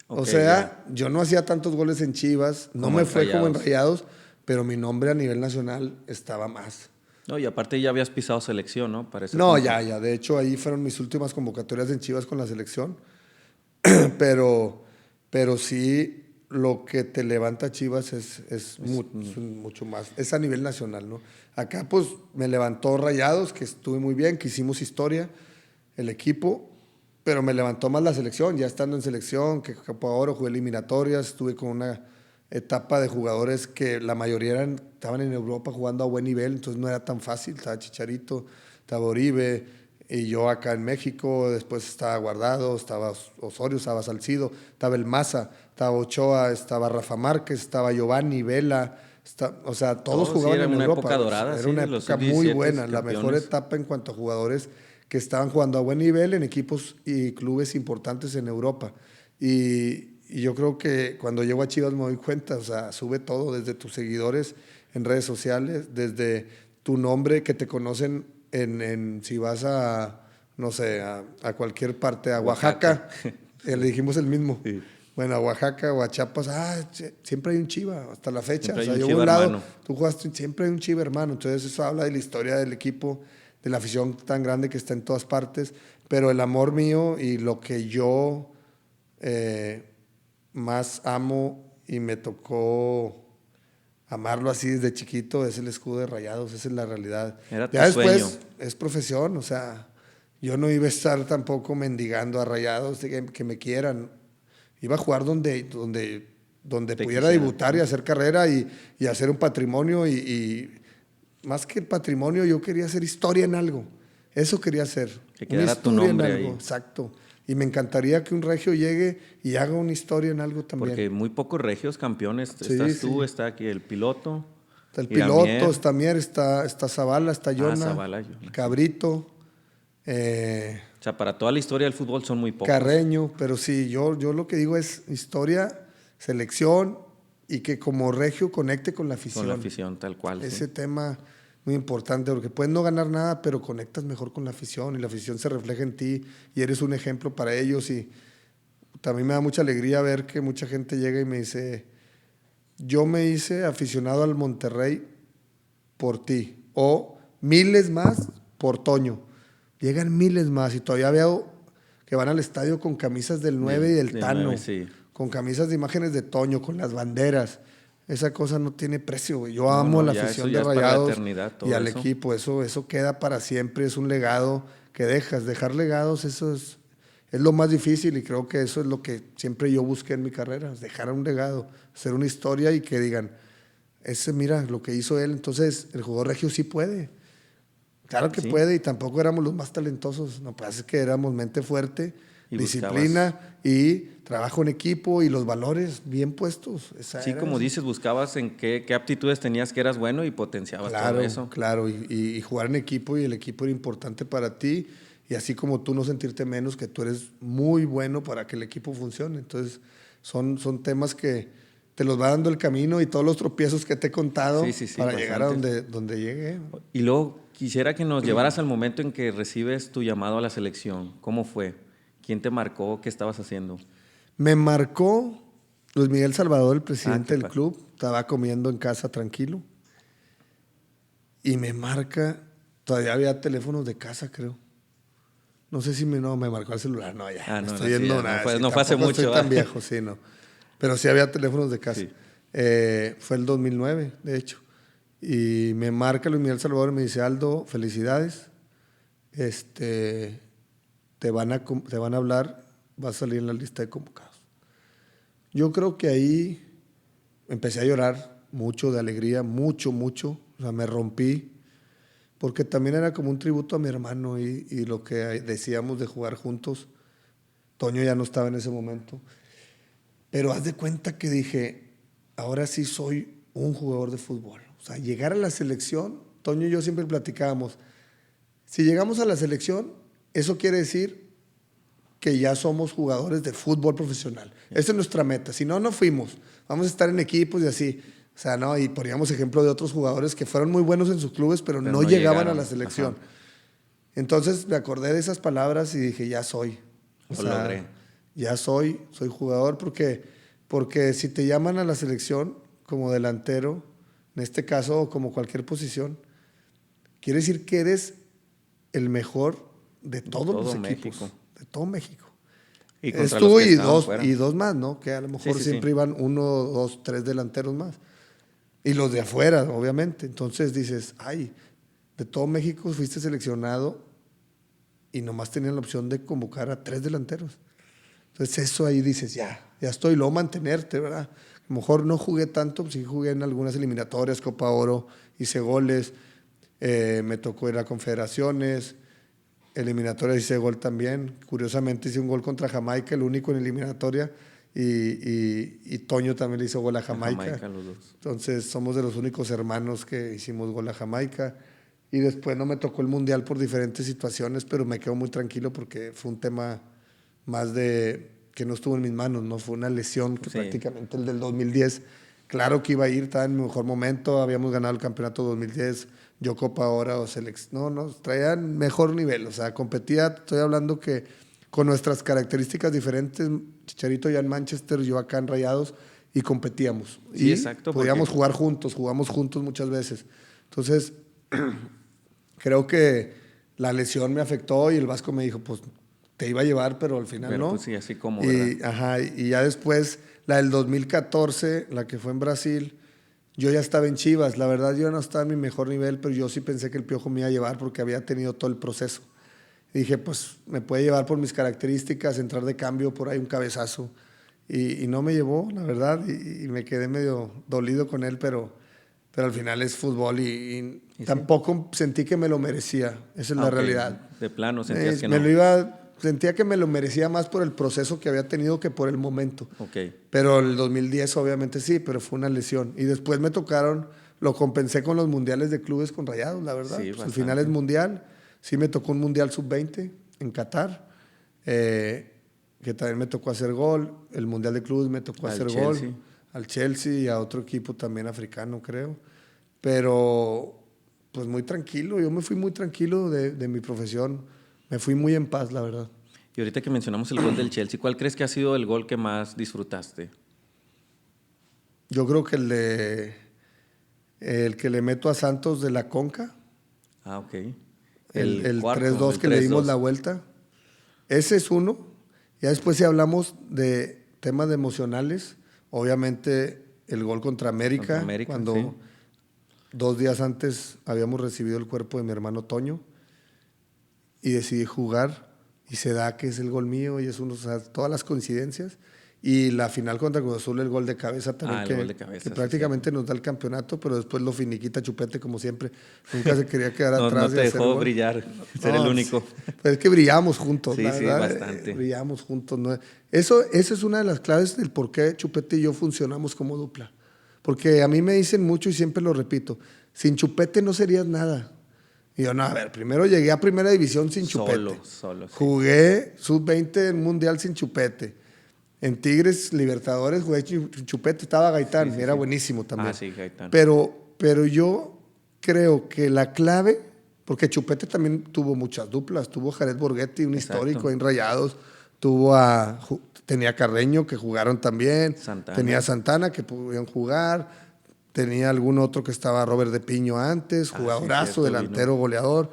O Ok, sea, yo no hacía tantos goles en Chivas, no Como me en fue como en Rayados. Rayados, pero mi nombre a nivel nacional estaba más. No, y aparte ya habías pisado selección, ¿no? Para ese No, punto. ya. De hecho, ahí fueron mis últimas convocatorias en Chivas con la selección. Pero, pero sí, lo que te levanta Chivas es mucho más. Es a nivel nacional, ¿no? Acá, pues, me levantó Rayados, que estuve muy bien, que hicimos historia, el equipo, pero me levantó más la selección, ya estando en selección, que Copa Oro, jugué eliminatorias, estuve con una etapa de jugadores que la mayoría estaban en Europa jugando a buen nivel, entonces no era tan fácil. Estaba Chicharito, estaba Oribe, y yo acá en México. Después estaba Guardado, estaba Osorio, estaba Salcido, estaba el Maza, estaba Ochoa, estaba Rafa Márquez, estaba Giovanni, Vela, o sea, todos Todo sí jugaban era en una Europa. época dorada, Era sí, una de los época muy sub-17 buena, la mejor campeones. etapa en cuanto a jugadores que estaban jugando a buen nivel en equipos y clubes importantes en Europa. Y yo creo que cuando llego a Chivas me doy cuenta, o sea, sube todo, desde tus seguidores en redes sociales, desde tu nombre, que te conocen si vas a, no sé, a cualquier parte, a Oaxaca. Oaxaca, le dijimos el mismo. Sí. Bueno, a Oaxaca o a Chiapas, siempre hay un Chiva, hasta la fecha. O Siempre hay sea, un yo Chiva voy a un lado, hermano. tú jugaste, siempre hay un Chiva hermano. Entonces eso habla de la historia del equipo, de la afición tan grande que está en todas partes, pero el amor mío y lo que yo más amo y me tocó amarlo así desde chiquito es el escudo de Rayados, esa es la realidad. Era tu Ya sueño. después es profesión, o sea, yo no iba a estar tampoco mendigando a Rayados de que me quieran. Iba a jugar donde Te pudiera quisieran. debutar y hacer carrera y hacer un patrimonio y más que el patrimonio, yo quería hacer historia en algo. Eso quería hacer. Que Una quedara tu historia en nombre algo, ahí. exacto. Y me encantaría que un regio llegue y haga una historia en algo también. Porque muy pocos regios campeones. Sí, Estás tú, sí. está aquí el piloto, Está el piloto, Iramier. está Mier, está Zavala, está Yona, Zavala, Yona, sí. Cabrito, O sea, para toda la historia del fútbol son muy pocos. Carreño. Pero sí, yo lo que digo es historia, selección y que como regio conecte con la Con la afición. afición, tal cual. Sí. Ese tema muy importante, porque puedes no ganar nada, pero conectas mejor con la afición y la afición se refleja en ti y eres un ejemplo para ellos. Y también me da mucha alegría ver que mucha gente llega y me dice, yo me hice aficionado al Monterrey por ti, o miles más por Toño. Llegan miles más y todavía veo que van al estadio con camisas del 9 y del Del Tano, 9, sí. con camisas de imágenes de Toño, con las banderas. Esa cosa no tiene precio, güey. Yo No, amo no, la ya eso afición ya de es para la Rayados eternidad, y todo al eso. equipo. Eso queda para siempre, es un legado que dejas. Dejar legados, eso es lo más difícil y creo que eso es lo que siempre yo busqué en mi carrera, es dejar un legado, hacer una historia y que digan, mira lo que hizo él. Entonces, el jugador regio sí puede. Claro que Sí. puede y tampoco éramos los más talentosos. No pasa es que éramos mente fuerte, Y disciplina y trabajo en equipo y los valores bien puestos. Sí, como dices, buscabas en qué aptitudes tenías que eras bueno y potenciabas todo eso. Claro. Y jugar en equipo y el equipo era importante para ti. Y así como tú no sentirte menos, que tú eres muy bueno para que el equipo funcione. Entonces, son temas que te los va dando el camino y todos los tropiezos que te he contado Sí, para llegar a bastantes. donde llegué. Y luego quisiera que nos llevaras al momento en que recibes tu llamado a la selección. ¿Cómo fue? ¿Quién te marcó? ¿Qué estabas haciendo? Me marcó Luis Miguel Salvador, el presidente qué del padre. club. Estaba comiendo en casa tranquilo. Y me marca, todavía había teléfonos de casa, creo. No sé si me marcó el celular. No, ya, me No, estoy sí, yendo ya, nada. Sí, no fue hace tampoco mucho. estoy tan viejo, sí, no. Pero sí había teléfonos de casa. Sí. Fue el 2009, de hecho. Y me marca Luis Miguel Salvador y me dice, Aldo, felicidades. Te van a hablar, vas a salir en la lista de convocados. Yo creo que ahí empecé a llorar mucho de alegría, mucho. O sea, me rompí, porque también era como un tributo a mi hermano y lo que decíamos de jugar juntos. Toño ya no estaba en ese momento. Pero haz de cuenta que dije, ahora sí soy un jugador de fútbol. O sea, llegar a la selección, Toño y yo siempre platicábamos, si llegamos a la selección, eso quiere decir que ya somos jugadores de fútbol profesional. Esa es nuestra meta. Si no, no fuimos. Vamos a estar en equipos y así. O sea, no, y poníamos ejemplo de otros jugadores que fueron muy buenos en sus clubes, pero no llegaban a la selección. Ajá. Entonces me acordé de esas palabras y dije, ya soy. Lo logré. Ya soy jugador porque si te llaman a la selección como delantero, en este caso, o como cualquier posición, quiere decir que eres el mejor de todos los equipos. México. De todo México. Y es tú y dos más, ¿no? Que a lo mejor siempre iban 1, 2, 3 delanteros más. Y los de afuera, obviamente. Entonces dices, ay, de todo México fuiste seleccionado y nomás tenían la opción de convocar a 3 delanteros. Entonces eso ahí dices, ya estoy, luego mantenerte, ¿verdad? A lo mejor no jugué tanto, sí jugué en algunas eliminatorias, Copa Oro, hice goles, me tocó ir a confederaciones, eliminatorias hice gol también. Curiosamente hice un gol contra Jamaica, el único en eliminatoria, y Toño también le hizo gol a Jamaica. Los dos. Entonces somos de los únicos hermanos que hicimos gol a Jamaica. Y después no me tocó el Mundial por diferentes situaciones, pero me quedo muy tranquilo porque fue un tema más de que no estuvo en mis manos, no fue una lesión que prácticamente el del 2010. Claro que iba a ir, estaba en mi mejor momento, habíamos ganado el campeonato 2010, yo Copa Oro o selección, no, traían mejor nivel, o sea, competía, estoy hablando que con nuestras características diferentes, Chicharito ya en Manchester, yo acá en Rayados, y competíamos. Sí, y exacto. Podíamos jugar juntos, jugamos juntos muchas veces. Entonces, creo que la lesión me afectó y el Vasco me dijo, pues te iba a llevar, pero al final no. Pues sí, así como. Y ya después, la del 2014, la que fue en Brasil, yo ya estaba en Chivas. La verdad, yo no estaba en mi mejor nivel, pero yo sí pensé que el Piojo me iba a llevar porque había tenido todo el proceso. Y dije, pues me puede llevar por mis características, entrar de cambio, por ahí un cabezazo. Y no me llevó, la verdad, y me quedé medio dolido con él, pero al final es fútbol y tampoco sentí que me lo merecía. Esa es la realidad. De plano, sentías que no. Sentía que me lo merecía más por el proceso que había tenido que por el momento. Okay. Pero el 2010 obviamente sí, pero fue una lesión. Y después me tocaron, lo compensé con los mundiales de clubes con Rayados, la verdad. Sí, pues al final es mundial. Sí me tocó un mundial sub-20 en Qatar, que también me tocó hacer gol. El mundial de clubes me tocó hacer gol. Al Chelsea y a otro equipo también africano, creo. Pero pues muy tranquilo. Yo me fui muy tranquilo de mi profesión. Me fui muy en paz, la verdad. Y ahorita que mencionamos el gol del Chelsea, ¿cuál crees que ha sido el gol que más disfrutaste? Yo creo que el que le meto a Santos de la Conca. Ah, ok. El 3-2 que le dimos la vuelta. Ese es uno. Ya después si hablamos de temas emocionales, obviamente el gol contra América cuando 2 días antes habíamos recibido el cuerpo de mi hermano Toño. Y decidí jugar y se da que es el gol mío y es uno, o sea, todas las coincidencias. Y la final contra Cruz Azul, el gol de cabeza también, que prácticamente nos da el campeonato, pero después lo finiquita Chupete como siempre. Nunca se quería quedar atrás. No te dejó brillar, ser el único. Pues es que brillamos juntos, la verdad, bastante. Brillamos juntos. ¿No? Eso es una de las claves del por qué Chupete y yo funcionamos como dupla. Porque a mí me dicen mucho y siempre lo repito, sin Chupete no serías nada. Y yo, no, a ver, primero llegué a primera división sin Chupete. Solo. Sí. Jugué sub-20 en Mundial sin Chupete. En Tigres, Libertadores, jugué Chupete, estaba Gaitán, era buenísimo también. Sí, Gaitán. Pero yo creo que la clave, porque Chupete también tuvo muchas duplas, tuvo Jared Borghetti, un histórico en Rayados, tenía Carreño, que jugaron también, tenía Santana, que pudieron jugar, tenía algún otro que estaba Robert de Piño antes, jugadorazo, delantero, goleador.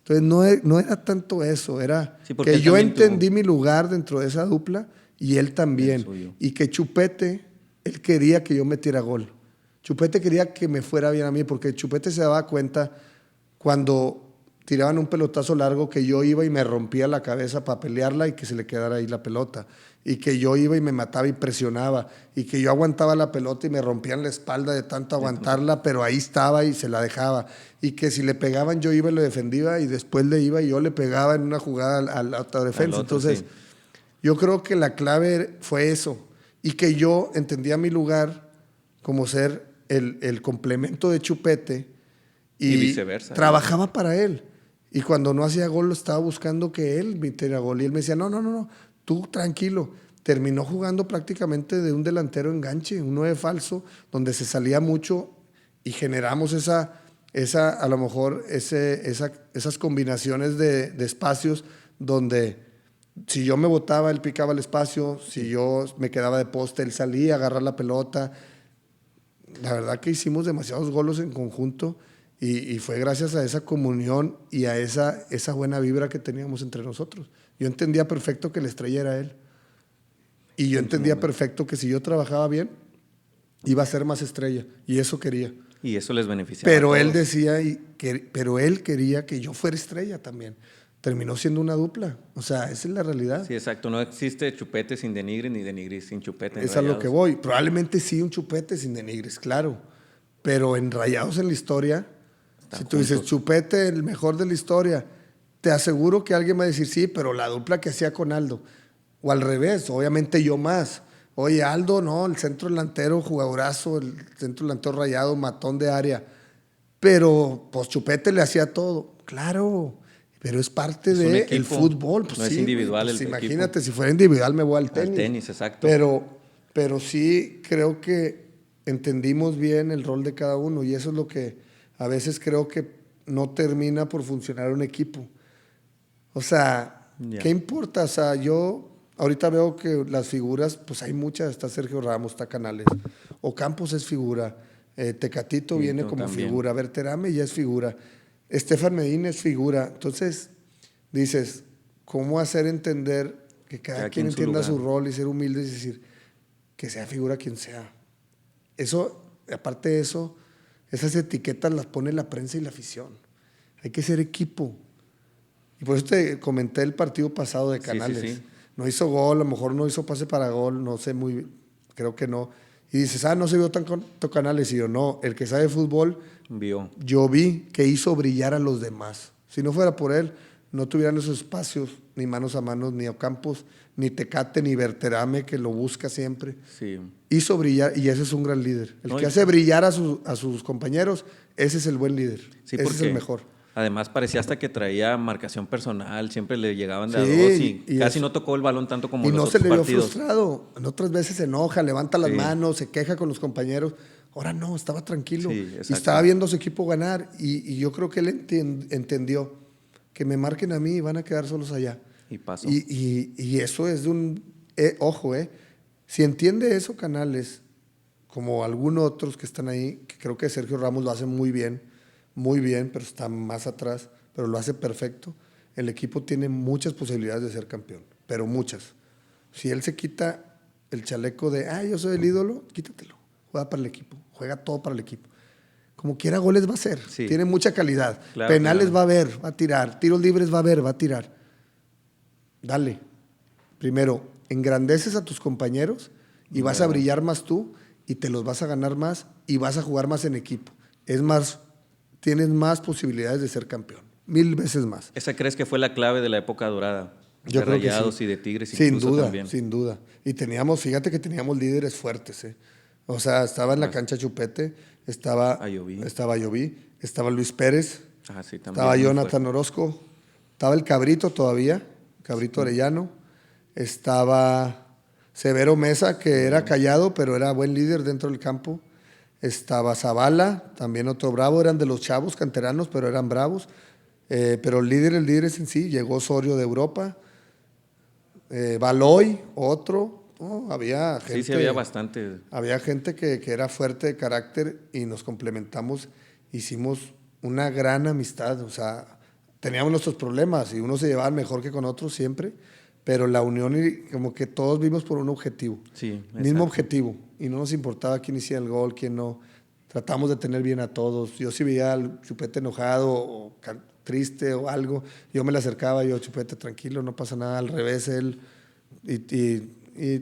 Entonces no era tanto eso, era que yo entendí mi lugar dentro de esa dupla y él también. Y que Chupete, él quería que yo metiera gol. Chupete quería que me fuera bien a mí, porque Chupete se daba cuenta cuando tiraban un pelotazo largo que yo iba y me rompía la cabeza para pelearla y que se le quedara ahí la pelota. Y que yo iba y me mataba y presionaba. Y que yo aguantaba la pelota y me rompían la espalda de tanto aguantarla, pero ahí estaba y se la dejaba. Y que si le pegaban yo iba y lo defendía y después le iba y yo le pegaba en una jugada a la otra defensa. Entonces, yo creo que la clave fue eso. Y que yo entendía mi lugar como ser el complemento de Chupete y viceversa. Trabajaba para él. Y cuando no hacía gol, lo estaba buscando que él metiera gol. Y él me decía, no, tú tranquilo. Terminó jugando prácticamente de un delantero enganche, un 9 falso, donde se salía mucho y generamos a lo mejor esas combinaciones de espacios donde si yo me botaba, él picaba el espacio, si yo me quedaba de poste, él salía a agarrar la pelota. La verdad que hicimos demasiados goles en conjunto y fue gracias a esa comunión y a esa buena vibra que teníamos entre nosotros. Yo entendía perfecto que la estrella era él. Y yo entendía perfecto que si yo trabajaba bien, iba a ser más estrella. Y eso quería. Y eso les beneficiaba a Pero todos. él decía, pero él quería que yo fuera estrella también. Terminó siendo una dupla. O sea, esa es la realidad. Sí, exacto. No existe Chupete sin Denigris, ni Denigris sin Chupete en Es a lo que Rayados. voy. Probablemente sí un Chupete sin Denigris, claro. Pero en Rayados en la historia, Están si tú dices juntos. Chupete, el mejor de la historia, te aseguro que alguien va a decir, sí, pero la dupla que hacía con Aldo. O al revés, obviamente yo más. Oye, Aldo, no, el centro delantero, jugadorazo, el centro delantero Rayado, matón de área. Pero, pues Chupete le hacía todo. Claro, pero es parte Es un del equipo, fútbol. Pues no es sí, individual pues el imagínate, equipo. si fuera individual me voy al Al tenis. tenis, exacto. Pero sí creo que entendimos bien el rol de cada uno y eso es lo que a veces creo que no termina por funcionar un equipo. O sea, Ya. ¿qué importa? O sea, yo ahorita veo que las figuras, pues hay muchas, está Sergio Ramos, está Canales, Ocampos es figura, Tecatito Sí, viene tú como también. figura, Berterame ya es figura, Estefan Medina es figura. Entonces, dices, ¿cómo hacer entender que cada quien quien su entienda su lugar. rol y ser humilde y decir, que sea figura quien sea? Eso, aparte de eso, esas etiquetas las pone la prensa y la afición. Hay que ser equipo. Y por eso te comenté el partido pasado de Sí, sí, Canales. sí. No hizo gol, a lo mejor no hizo pase para gol, no sé muy bien, creo que no. Y dices, no se vio tanto Canales. Y yo, no, el que sabe fútbol, Vio. yo vi que hizo brillar a los demás. Si no fuera por él, no tuvieran esos espacios, ni manos a manos, ni Ocampos, ni Tecate, ni Berterame, que lo busca siempre. Sí. Hizo brillar, y ese es un gran líder. El No, que hace brillar a sus compañeros, ese es el buen líder. sí, Ese es el porque mejor. además parecía hasta que traía marcación personal, siempre le llegaban de a dos Sí, y casi no tocó el balón tanto como y los no se otros le vio partidos. frustrado. En otras veces se enoja, levanta las Sí. manos, se queja con los compañeros. Ahora no, estaba tranquilo. Sí, Y exacto. estaba viendo a su equipo ganar. Y yo creo que él entendió que me marquen a mí y van a quedar solos allá. Y pasó. Y eso es de un... ojo, si entiende eso Canales, como algunos otros que están ahí, que creo que Sergio Ramos lo hace muy bien, pero está más atrás, pero lo hace perfecto. El equipo tiene muchas posibilidades de ser campeón, pero muchas. Si él se quita el chaleco de, yo soy el ídolo, quítatelo. Juega para el equipo, juega todo para el equipo. Como quiera goles va a hacer, Sí. tiene mucha calidad. Claro, Penales claro. va a ver, va a tirar. Tiros libres va a ver, va a tirar. Dale. Primero, engrandeces a tus compañeros y vas a brillar más tú y te los vas a ganar más y vas a jugar más en equipo. Es más, tienes más posibilidades de ser campeón. 1000 veces más. ¿Esa crees que fue la clave de la época dorada? Yo De creo que Rayados sí. y de Tigres Sin incluso duda, también. sin duda. Y fíjate que teníamos líderes fuertes, O sea, estaba en la cancha Chupete, estaba Ayoví. estaba Luis Pérez, Sí, también. estaba muy Jonathan fuerte. Orozco, estaba el Cabrito todavía, Cabrito Arellano, estaba Severo Mesa, que era callado, pero era buen líder dentro del campo. Estaba Zavala, también otro bravo, eran de los chavos canteranos, pero eran bravos. Pero el líder es en sí, llegó Osorio de Europa, Baloy, otro. Había gente, Sí, había bastante. había gente que era fuerte de carácter y nos complementamos, hicimos una gran amistad, o sea, teníamos nuestros problemas y unos se llevaban mejor que con otros siempre, pero la unión y como que todos vimos por un objetivo, Sí, mismo exacto. objetivo, y no nos importaba quién hiciera el gol, quién no. Tratamos de tener bien a todos. Yo si veía al Chupete enojado o triste o algo, yo me le acercaba, yo, Chupete, tranquilo, no pasa nada, al revés, él. Y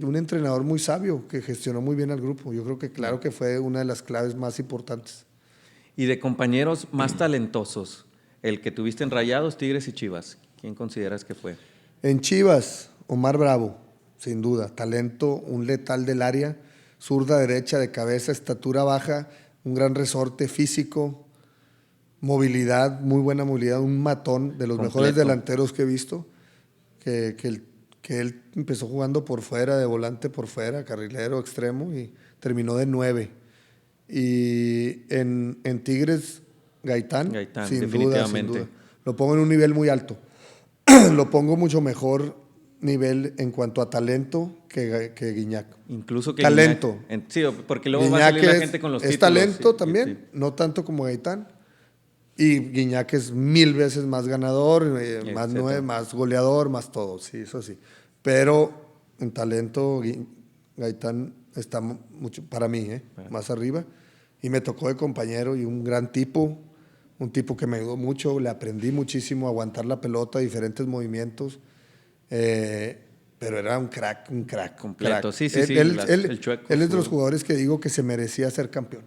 un entrenador muy sabio que gestionó muy bien al grupo. Yo creo que claro que fue una de las claves más importantes. Y de compañeros más talentosos, el que tuviste en Rayados, Tigres y Chivas, ¿quién consideras que fue? En Chivas, Omar Bravo, sin duda. Talento, un letal del área, zurda, derecha, de cabeza, estatura baja, un gran resorte físico, movilidad, muy buena movilidad, un matón, de los Completo. mejores delanteros que he visto, que que él empezó jugando por fuera, de volante por fuera, carrilero, extremo, y terminó de 9. Y en Tigres, Gaitán, Gaitán, sin duda, sin definitivamente. duda. Lo pongo en un nivel muy alto. Lo pongo mucho mejor nivel en cuanto a talento que Guiñac. Incluso que Talento. Guiñac, sí, porque luego va a Guiñac salir la gente con los es títulos. talento Sí, también, no tanto como Gaitán. Y Guiñac es 1000 veces más ganador, más etcétera. 9, más goleador, más todo, sí, eso sí. Pero en talento, Gaitán está mucho, para mí, más arriba. Y me tocó de compañero y un gran tipo, un tipo que me ayudó mucho, le aprendí muchísimo a aguantar la pelota, diferentes movimientos. Pero era un crack. Completo, Crack. sí, sí, sí, el Chueco. Él es de los jugadores que digo que se merecía ser campeón.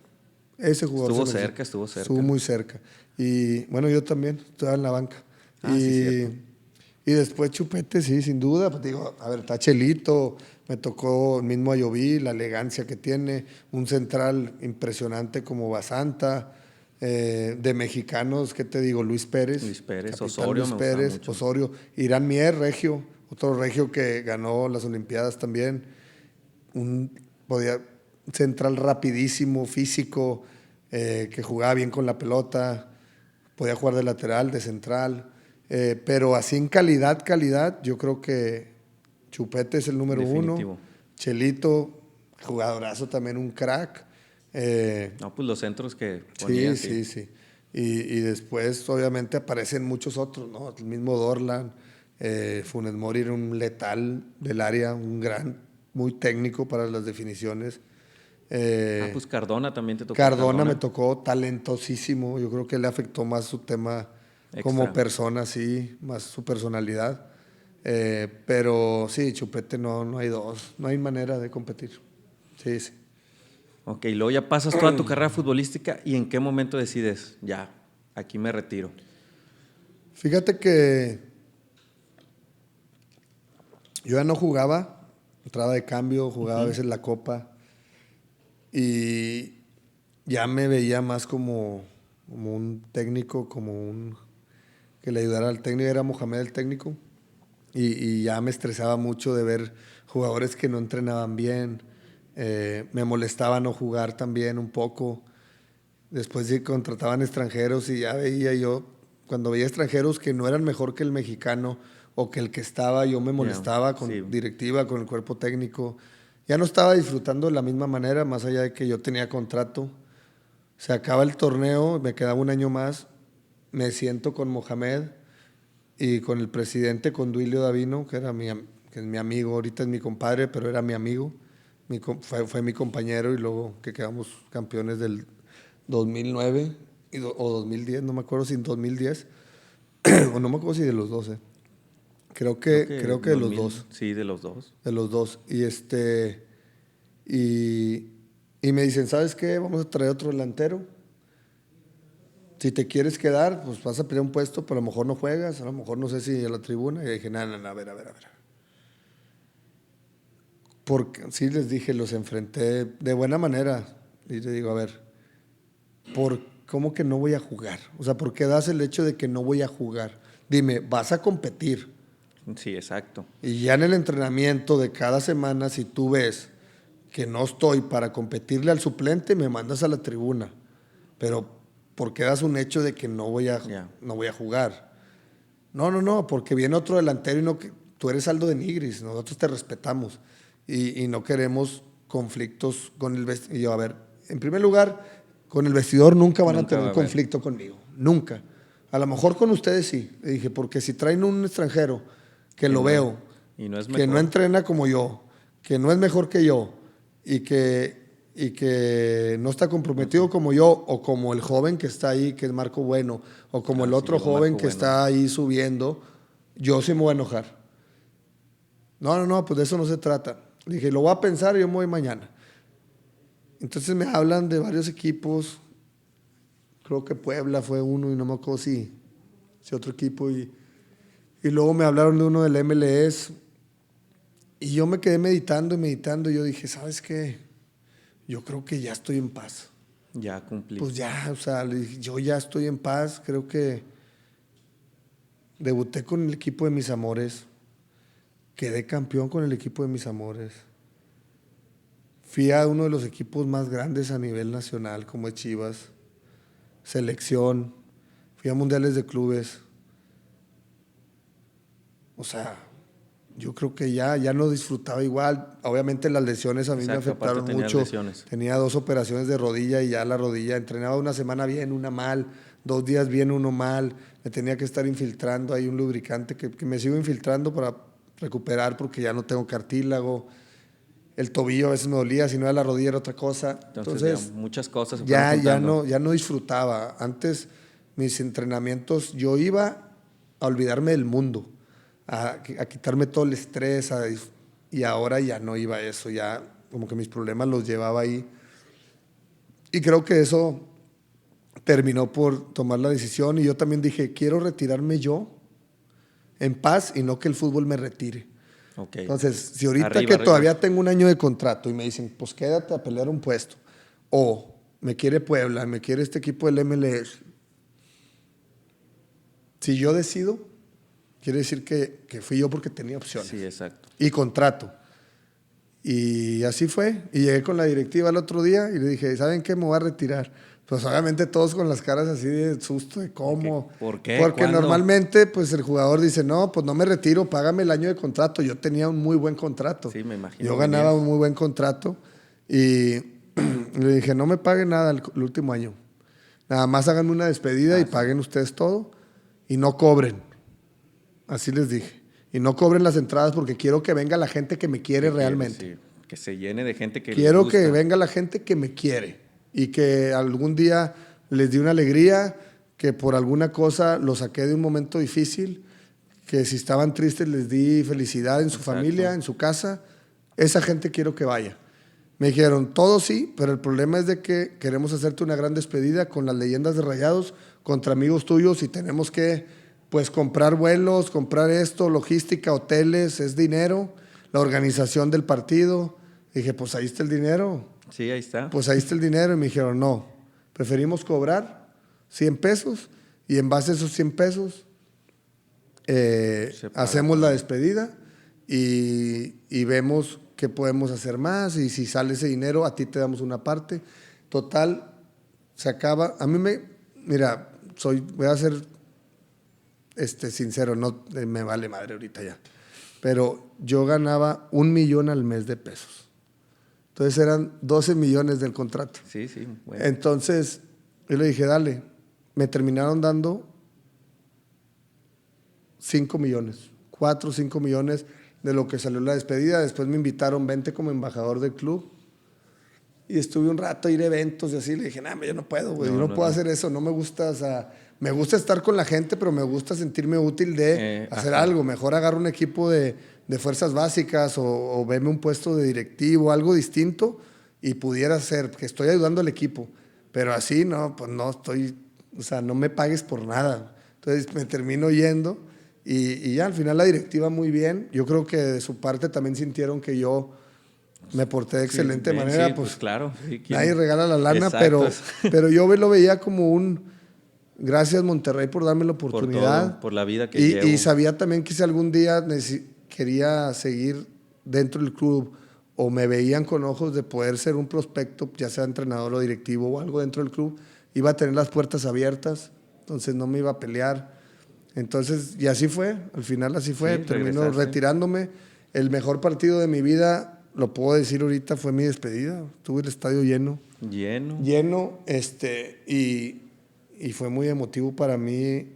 Ese jugador Estuvo cerca. Estuvo muy cerca. Y bueno, yo también, estaba en la banca. Sí, cierto. Y después Chupete, sí, sin duda. Pues digo, a ver, está Chelito, me tocó el mismo Ayoví, la elegancia que tiene, un central impresionante como Basanta, de mexicanos, ¿qué te digo? Luis Pérez. Osorio, Luis me Pérez, gusta mucho. Osorio, Irán Mier, regio, otro regio que ganó las Olimpiadas también. Podía central rapidísimo, físico, que jugaba bien con la pelota, podía jugar de lateral, de central, pero así en calidad, yo creo que Chupete es el número Definitivo. 1, Chelito, jugadorazo también, un crack. No, pues los centros que ponía, Sí. Y después, obviamente, aparecen muchos otros, ¿no? El mismo Dorlan, Funes Mori era un letal del área, un gran, muy técnico para las definiciones. Pues Cardona también te tocó. Cardona me tocó talentosísimo. Yo creo que le afectó más su tema como persona, sí, más su personalidad. Pero sí, Chupete no hay dos, no hay manera de competir. Sí. Ok, luego ya pasas toda tu carrera futbolística y ¿en qué momento decides, ya, aquí me retiro? Fíjate que yo ya no jugaba, entraba de cambio, jugaba a veces la Copa y ya me veía más como un técnico, que le ayudara al técnico, era Mohamed el técnico, y ya me estresaba mucho de ver jugadores que no entrenaban bien, me molestaba no jugar también un poco. Después sí contrataban extranjeros y ya veía yo, cuando veía extranjeros que no eran mejor que el mexicano o que el que estaba, yo me molestaba con directiva, con el cuerpo técnico. Ya no estaba disfrutando de la misma manera, más allá de que yo tenía contrato. Se acaba el torneo, me quedaba un año más, me siento con Mohamed y con el presidente, con Duilio Davino, que es mi amigo, ahorita es mi compadre, pero era mi amigo, fue mi compañero y luego que quedamos campeones del 2009 o 2010, no me acuerdo si en 2010, o no me acuerdo si de los dos. Creo que de los dos. Sí, de los dos. De los dos. Y me dicen, ¿sabes qué? Vamos a traer otro delantero. Si te quieres quedar, pues vas a pedir un puesto, pero a lo mejor no juegas, a lo mejor no sé si a la tribuna. Y dije, no, a ver. Porque sí les dije, los enfrenté de buena manera. Y le digo, a ver, ¿cómo que no voy a jugar? O sea, ¿por qué das el hecho de que no voy a jugar? Dime, vas a competir. Sí, exacto. Y ya en el entrenamiento de cada semana, si tú ves que no estoy para competirle al suplente, me mandas a la tribuna. Pero ¿por qué das un hecho de que no voy a jugar? No, porque viene otro delantero y no, tú eres Aldo de Nigris, nosotros te respetamos y no queremos conflictos con el vestidor. Y yo, a ver, en primer lugar, con el vestidor nunca van a tener conflicto conmigo, nunca. A lo mejor con ustedes sí, le dije, porque si traen un extranjero que lo veo, que no entrena como yo, que no es mejor que yo y que no está comprometido como yo o como el joven que está ahí, que es Marco Bueno, o como el otro joven que está ahí subiendo, yo sí me voy a enojar. No, pues de eso no se trata. Dije, lo voy a pensar y yo me voy mañana. Entonces me hablan de varios equipos, creo que Puebla fue uno y no me acuerdo si otro equipo, y luego me hablaron de uno del MLS y yo me quedé meditando y yo dije, ¿sabes qué? Yo creo que ya estoy en paz. Ya cumplí. Pues ya, o sea, yo ya estoy en paz, creo que debuté con el equipo de mis amores. quedé campeón con el equipo de mis amores. Fui a uno de los equipos más grandes a nivel nacional, como es Chivas. Selección. Fui a mundiales de clubes. O sea, yo creo que ya no disfrutaba igual. Obviamente las lesiones a mí me afectaron mucho. Lesiones. Tenía 2 operaciones de rodilla y ya la rodilla. Entrenaba una semana bien, una mal. 2 días bien, uno mal. Me tenía que estar infiltrando ahí un lubricante que me sigo infiltrando para recuperar porque ya no tengo cartílago. El tobillo a veces me dolía, si no era la rodilla era otra cosa. Entonces ya muchas cosas se ya no disfrutaba. Antes mis entrenamientos yo iba a olvidarme del mundo, a quitarme todo el estrés, y ahora ya no iba a eso, ya como que mis problemas los llevaba ahí. Y creo que eso terminó por tomar la decisión y yo también dije, quiero retirarme yo en paz y no que el fútbol me retire. Okay. Entonces, si ahorita todavía tengo un año de contrato y me dicen, pues quédate a pelear un puesto, o me quiere Puebla, me quiere este equipo del MLS, si yo decido, quiere decir que fui yo porque tenía opciones. Sí, exacto. Y contrato. Y así fue. Y llegué con la directiva el otro día y le dije, ¿saben qué? Me voy a retirar. Pues obviamente todos con las caras así de susto de cómo. ¿Por qué? Porque ¿Cuándo? normalmente pues el jugador dice, no, pues no me retiro, págame el año de contrato. Yo tenía un muy buen contrato. Sí, me imagino. Yo ganaba un muy buen contrato y le dije, no me paguen nada el último año. Nada más háganme una despedida y paguen ustedes todo y no cobren. Así les dije. Y no cobren las entradas porque quiero que venga la gente que me quiere realmente. Sí, que se llene de gente que quiero les gusta. que venga la gente que me quiere y que algún día les di una alegría, que por alguna cosa los saqué de un momento difícil, que si estaban tristes les di felicidad en su familia, en su casa. Esa gente quiero que vaya. Me dijeron, todo sí, pero el problema es de que queremos hacerte una gran despedida con las leyendas de Rayados contra amigos tuyos y tenemos que pues comprar vuelos, comprar esto, logística, hoteles, es dinero, la organización del partido. Dije, pues ahí está el dinero. Sí, ahí está. Pues ahí está el dinero. Y me dijeron, no, preferimos cobrar 100 pesos y en base a esos 100 pesos hacemos la despedida y vemos qué podemos hacer más y si sale ese dinero a ti te damos una parte. Total, se acaba. A mí mira, voy a ser sincero, no me vale madre ahorita ya, pero yo ganaba 1 millón al mes de pesos. Entonces eran 12 millones del contrato. Sí, bueno. Entonces yo le dije, dale. Me terminaron dando 5 millones, 4 o 5 millones de lo que salió la despedida. Después me invitaron, vente como embajador del club. Y estuve un rato a ir a eventos y así. Le dije, yo no puedo, güey. Yo no puedo hacer eso. No me gusta, o sea, me gusta estar con la gente, pero me gusta sentirme útil de hacer algo. Mejor agarro un equipo de fuerzas básicas o verme un puesto de directivo, algo distinto y pudiera ser, que estoy ayudando al equipo. Pero así, no, pues no estoy, o sea, no me pagues por nada. Entonces me termino yendo y ya al final la directiva muy bien. Yo creo que de su parte también sintieron que yo me porté de excelente manera. Sí, pues claro. Sí, nadie regala la lana, pero yo lo veía como un gracias Monterrey por darme la oportunidad. Por todo, por la vida que llevo. Y sabía también que si algún día quería seguir dentro del club o me veían con ojos de poder ser un prospecto, ya sea entrenador o directivo o algo dentro del club, iba a tener las puertas abiertas, entonces no me iba a pelear. Entonces, y así fue, al final así fue, termino retirándome. El mejor partido de mi vida, lo puedo decir ahorita, fue mi despedida. Tuve el estadio lleno. Lleno, y fue muy emotivo para mí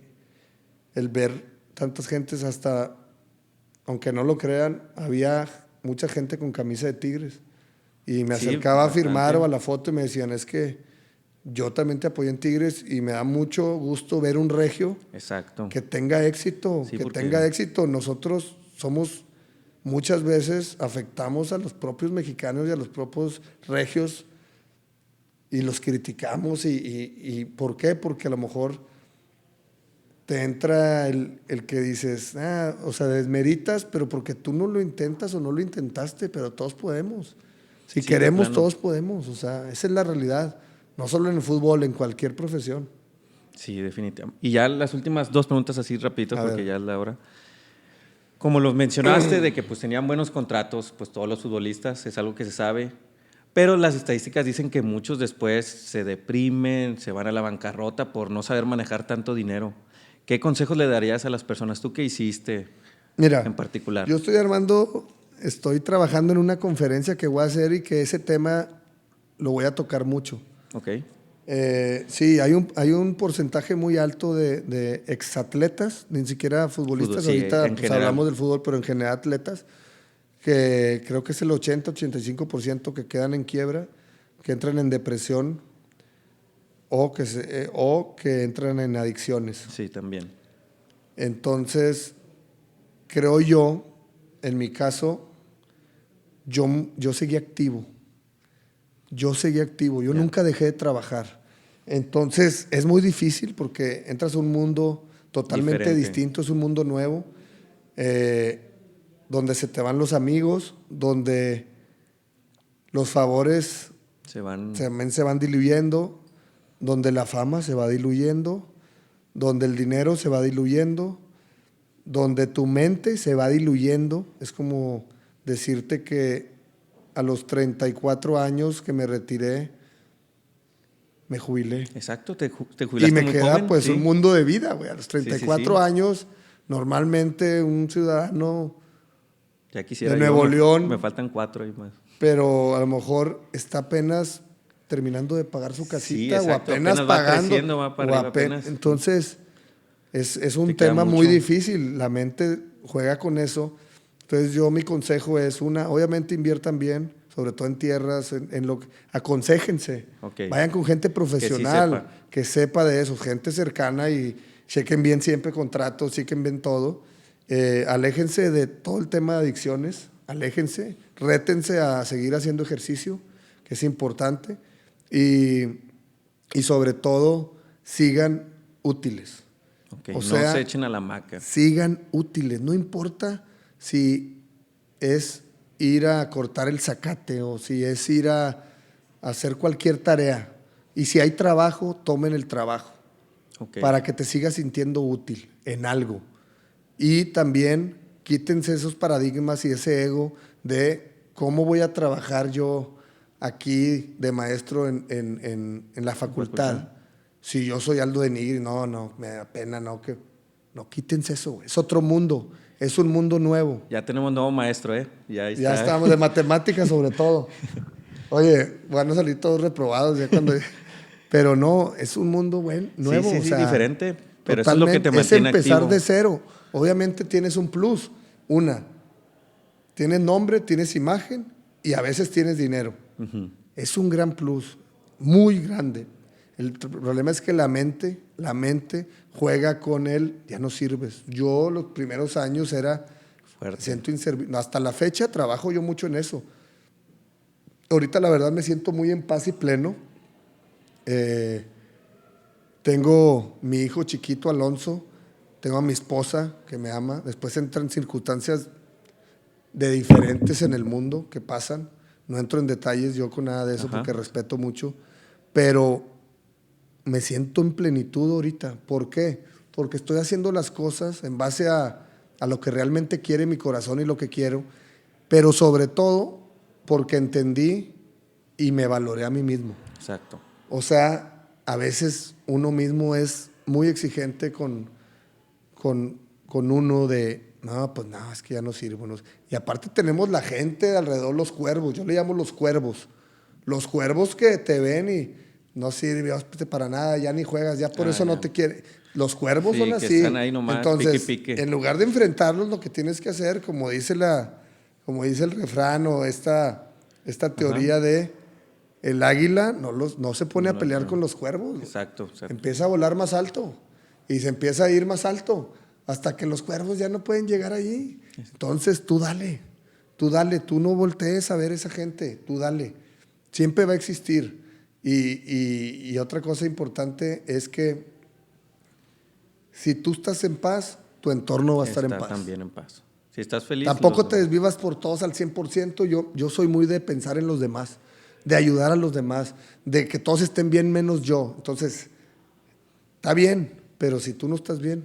el ver tantas gentes, hasta, aunque no lo crean, había mucha gente con camisa de Tigres y me acercaba a firmar o a la foto y me decían, es que yo también te apoyé en Tigres y me da mucho gusto ver un regio que tenga éxito, tenga éxito. Nosotros somos, muchas veces afectamos a los propios mexicanos y a los propios regios y los criticamos y ¿por qué? Porque a lo mejor te entra el que dices, o sea, desmeritas, pero porque tú no lo intentas o no lo intentaste, pero todos podemos. Si queremos, todos podemos. O sea, esa es la realidad. No solo en el fútbol, en cualquier profesión. Sí, definitivamente. Y ya las últimas 2 preguntas así rapiditas, porque ya es la hora. Como los mencionaste, de que pues tenían buenos contratos, pues todos los futbolistas, es algo que se sabe, pero las estadísticas dicen que muchos después se deprimen, se van a la bancarrota por no saber manejar tanto dinero. ¿Qué consejos le darías a las personas? ¿Tú qué hiciste Mira, en particular? yo estoy trabajando en una conferencia que voy a hacer y que ese tema lo voy a tocar mucho. Ok. Sí, hay un porcentaje muy alto de exatletas, ni siquiera futbolistas. Sí, Ahorita en pues, general. hablamos del fútbol, pero en general atletas, que creo que es el 80-85% que quedan en quiebra, que entran en depresión o que entran en adicciones. Sí, también. Entonces, creo yo, en mi caso, yo seguí activo. Yo Ya. nunca dejé de trabajar. Entonces, es muy difícil porque entras a un mundo totalmente Diferente. distinto, es un mundo nuevo, donde se te van los amigos, donde los favores Se van. también se van diluyendo, donde la fama se va diluyendo, donde el dinero se va diluyendo, donde tu mente se va diluyendo. Es como decirte que a los 34 años que me retiré, me jubilé. Exacto, te Y jubilaste me muy queda joven. pues sí. un mundo de vida, güey. A los 34 sí. años, normalmente un ciudadano, Ya quisiera de yo, Nuevo León. Me faltan 4 y más. pero a lo mejor está apenas terminando de pagar su casita exacto, o apenas apenas va pagando. creciendo, va para arriba apenas. Entonces, es un Te queda tema muy mucho. difícil. La mente juega con eso. Entonces, mi consejo es obviamente inviertan bien, sobre todo en tierras, en lo que, aconséjense. Ok. Vayan con gente profesional, que sepa de eso, gente cercana y chequen bien siempre contratos, chequen bien todo. Aléjense de todo el tema de adicciones, aléjense, rétense a seguir haciendo ejercicio, que es importante, y sobre todo sigan útiles. Ok, O no sea, se echen a la hamaca. sigan útiles, no importa si es ir a cortar el zacate o si es ir a hacer cualquier tarea. Y si hay trabajo, tomen el trabajo Ok. para que te sigas sintiendo útil en algo. Y también quítense esos paradigmas y ese ego de cómo voy a trabajar yo aquí de maestro en la facultad. Si yo soy Aldo de Nigri, no, me da pena, no, quítense eso, güey. Es otro mundo, es un mundo nuevo. Ya tenemos nuevo maestro, ¿eh? Ya estamos de matemáticas sobre todo. Oye, van a salir todos reprobados ya cuando... Pero no, es un mundo nuevo. Sí, o sea, diferente. Pero eso es lo que te mantiene es empezar activo. de cero. Obviamente tienes un plus. Tienes nombre, tienes imagen y a veces tienes dinero. Uh-huh. Es un gran plus, muy grande. El problema es que la mente juega con él, ya no sirves. Yo los primeros años Fuerte. siento inservible. Hasta la fecha trabajo yo mucho en eso. Ahorita la verdad me siento muy en paz y pleno. Tengo mi hijo chiquito, Alonso. Tengo a mi esposa que me ama. Después entran circunstancias de diferentes en el mundo que pasan. No entro en detalles yo con nada de eso. Ajá. Porque respeto mucho. Pero me siento en plenitud ahorita. ¿Por qué? Porque estoy haciendo las cosas en base a lo que realmente quiere mi corazón y lo que quiero. Pero sobre todo porque entendí y me valoré a mí mismo. Exacto. O sea, a veces uno mismo es muy exigente con uno de, no, pues no, es que ya no sirvo. No. Y aparte tenemos la gente de alrededor, los cuervos, yo le llamo los cuervos. Los cuervos que te ven y no sirve para nada, ya ni juegas, ya por eso no te quiere. Los cuervos son así. Que están ahí nomás, entonces, pique. En lugar de enfrentarlos, lo que tienes que hacer, como dice el refrán o esta teoría Ajá. de el águila no se pone a pelear con los cuervos. Exacto. Empieza a volar más alto y se empieza a ir más alto hasta que los cuervos ya no pueden llegar allí. Entonces tú dale, tú no voltees a ver a esa gente, tú dale. Siempre va a existir. Y otra cosa importante es que si tú estás en paz, tu entorno va a estar en paz. También en paz. Si estás feliz. Tampoco te desvivas por todos al 100%. Yo soy muy de pensar en los demás, de ayudar a los demás, de que todos estén bien menos yo. Entonces, está bien, pero si tú no estás bien,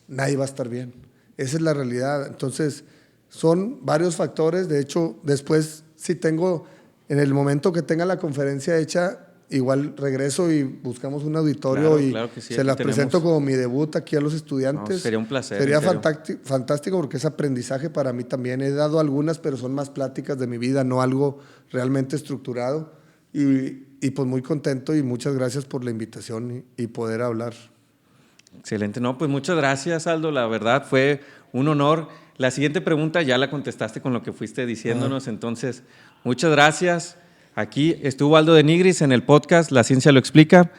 nadie va a estar bien. Esa es la realidad. Entonces, son varios factores. De hecho, después, si tengo, en el momento que tenga la conferencia hecha, igual regreso y buscamos un auditorio Claro que sí, se aquí las tenemos. presento como mi debut aquí a los estudiantes. No, sería un placer. Sería fantástico porque es aprendizaje para mí también. He dado algunas, pero son más pláticas de mi vida, no algo realmente estructurado. Y pues muy contento y muchas gracias por la invitación y poder hablar. Excelente. No, pues muchas gracias, Aldo. La verdad fue un honor. La siguiente pregunta ya la contestaste con lo que fuiste diciéndonos. Entonces, muchas gracias. Aquí estuvo Aldo de Nigris en el podcast La Ciencia lo Explica.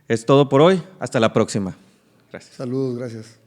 Es todo por hoy. Hasta la próxima. Gracias. Saludos, gracias.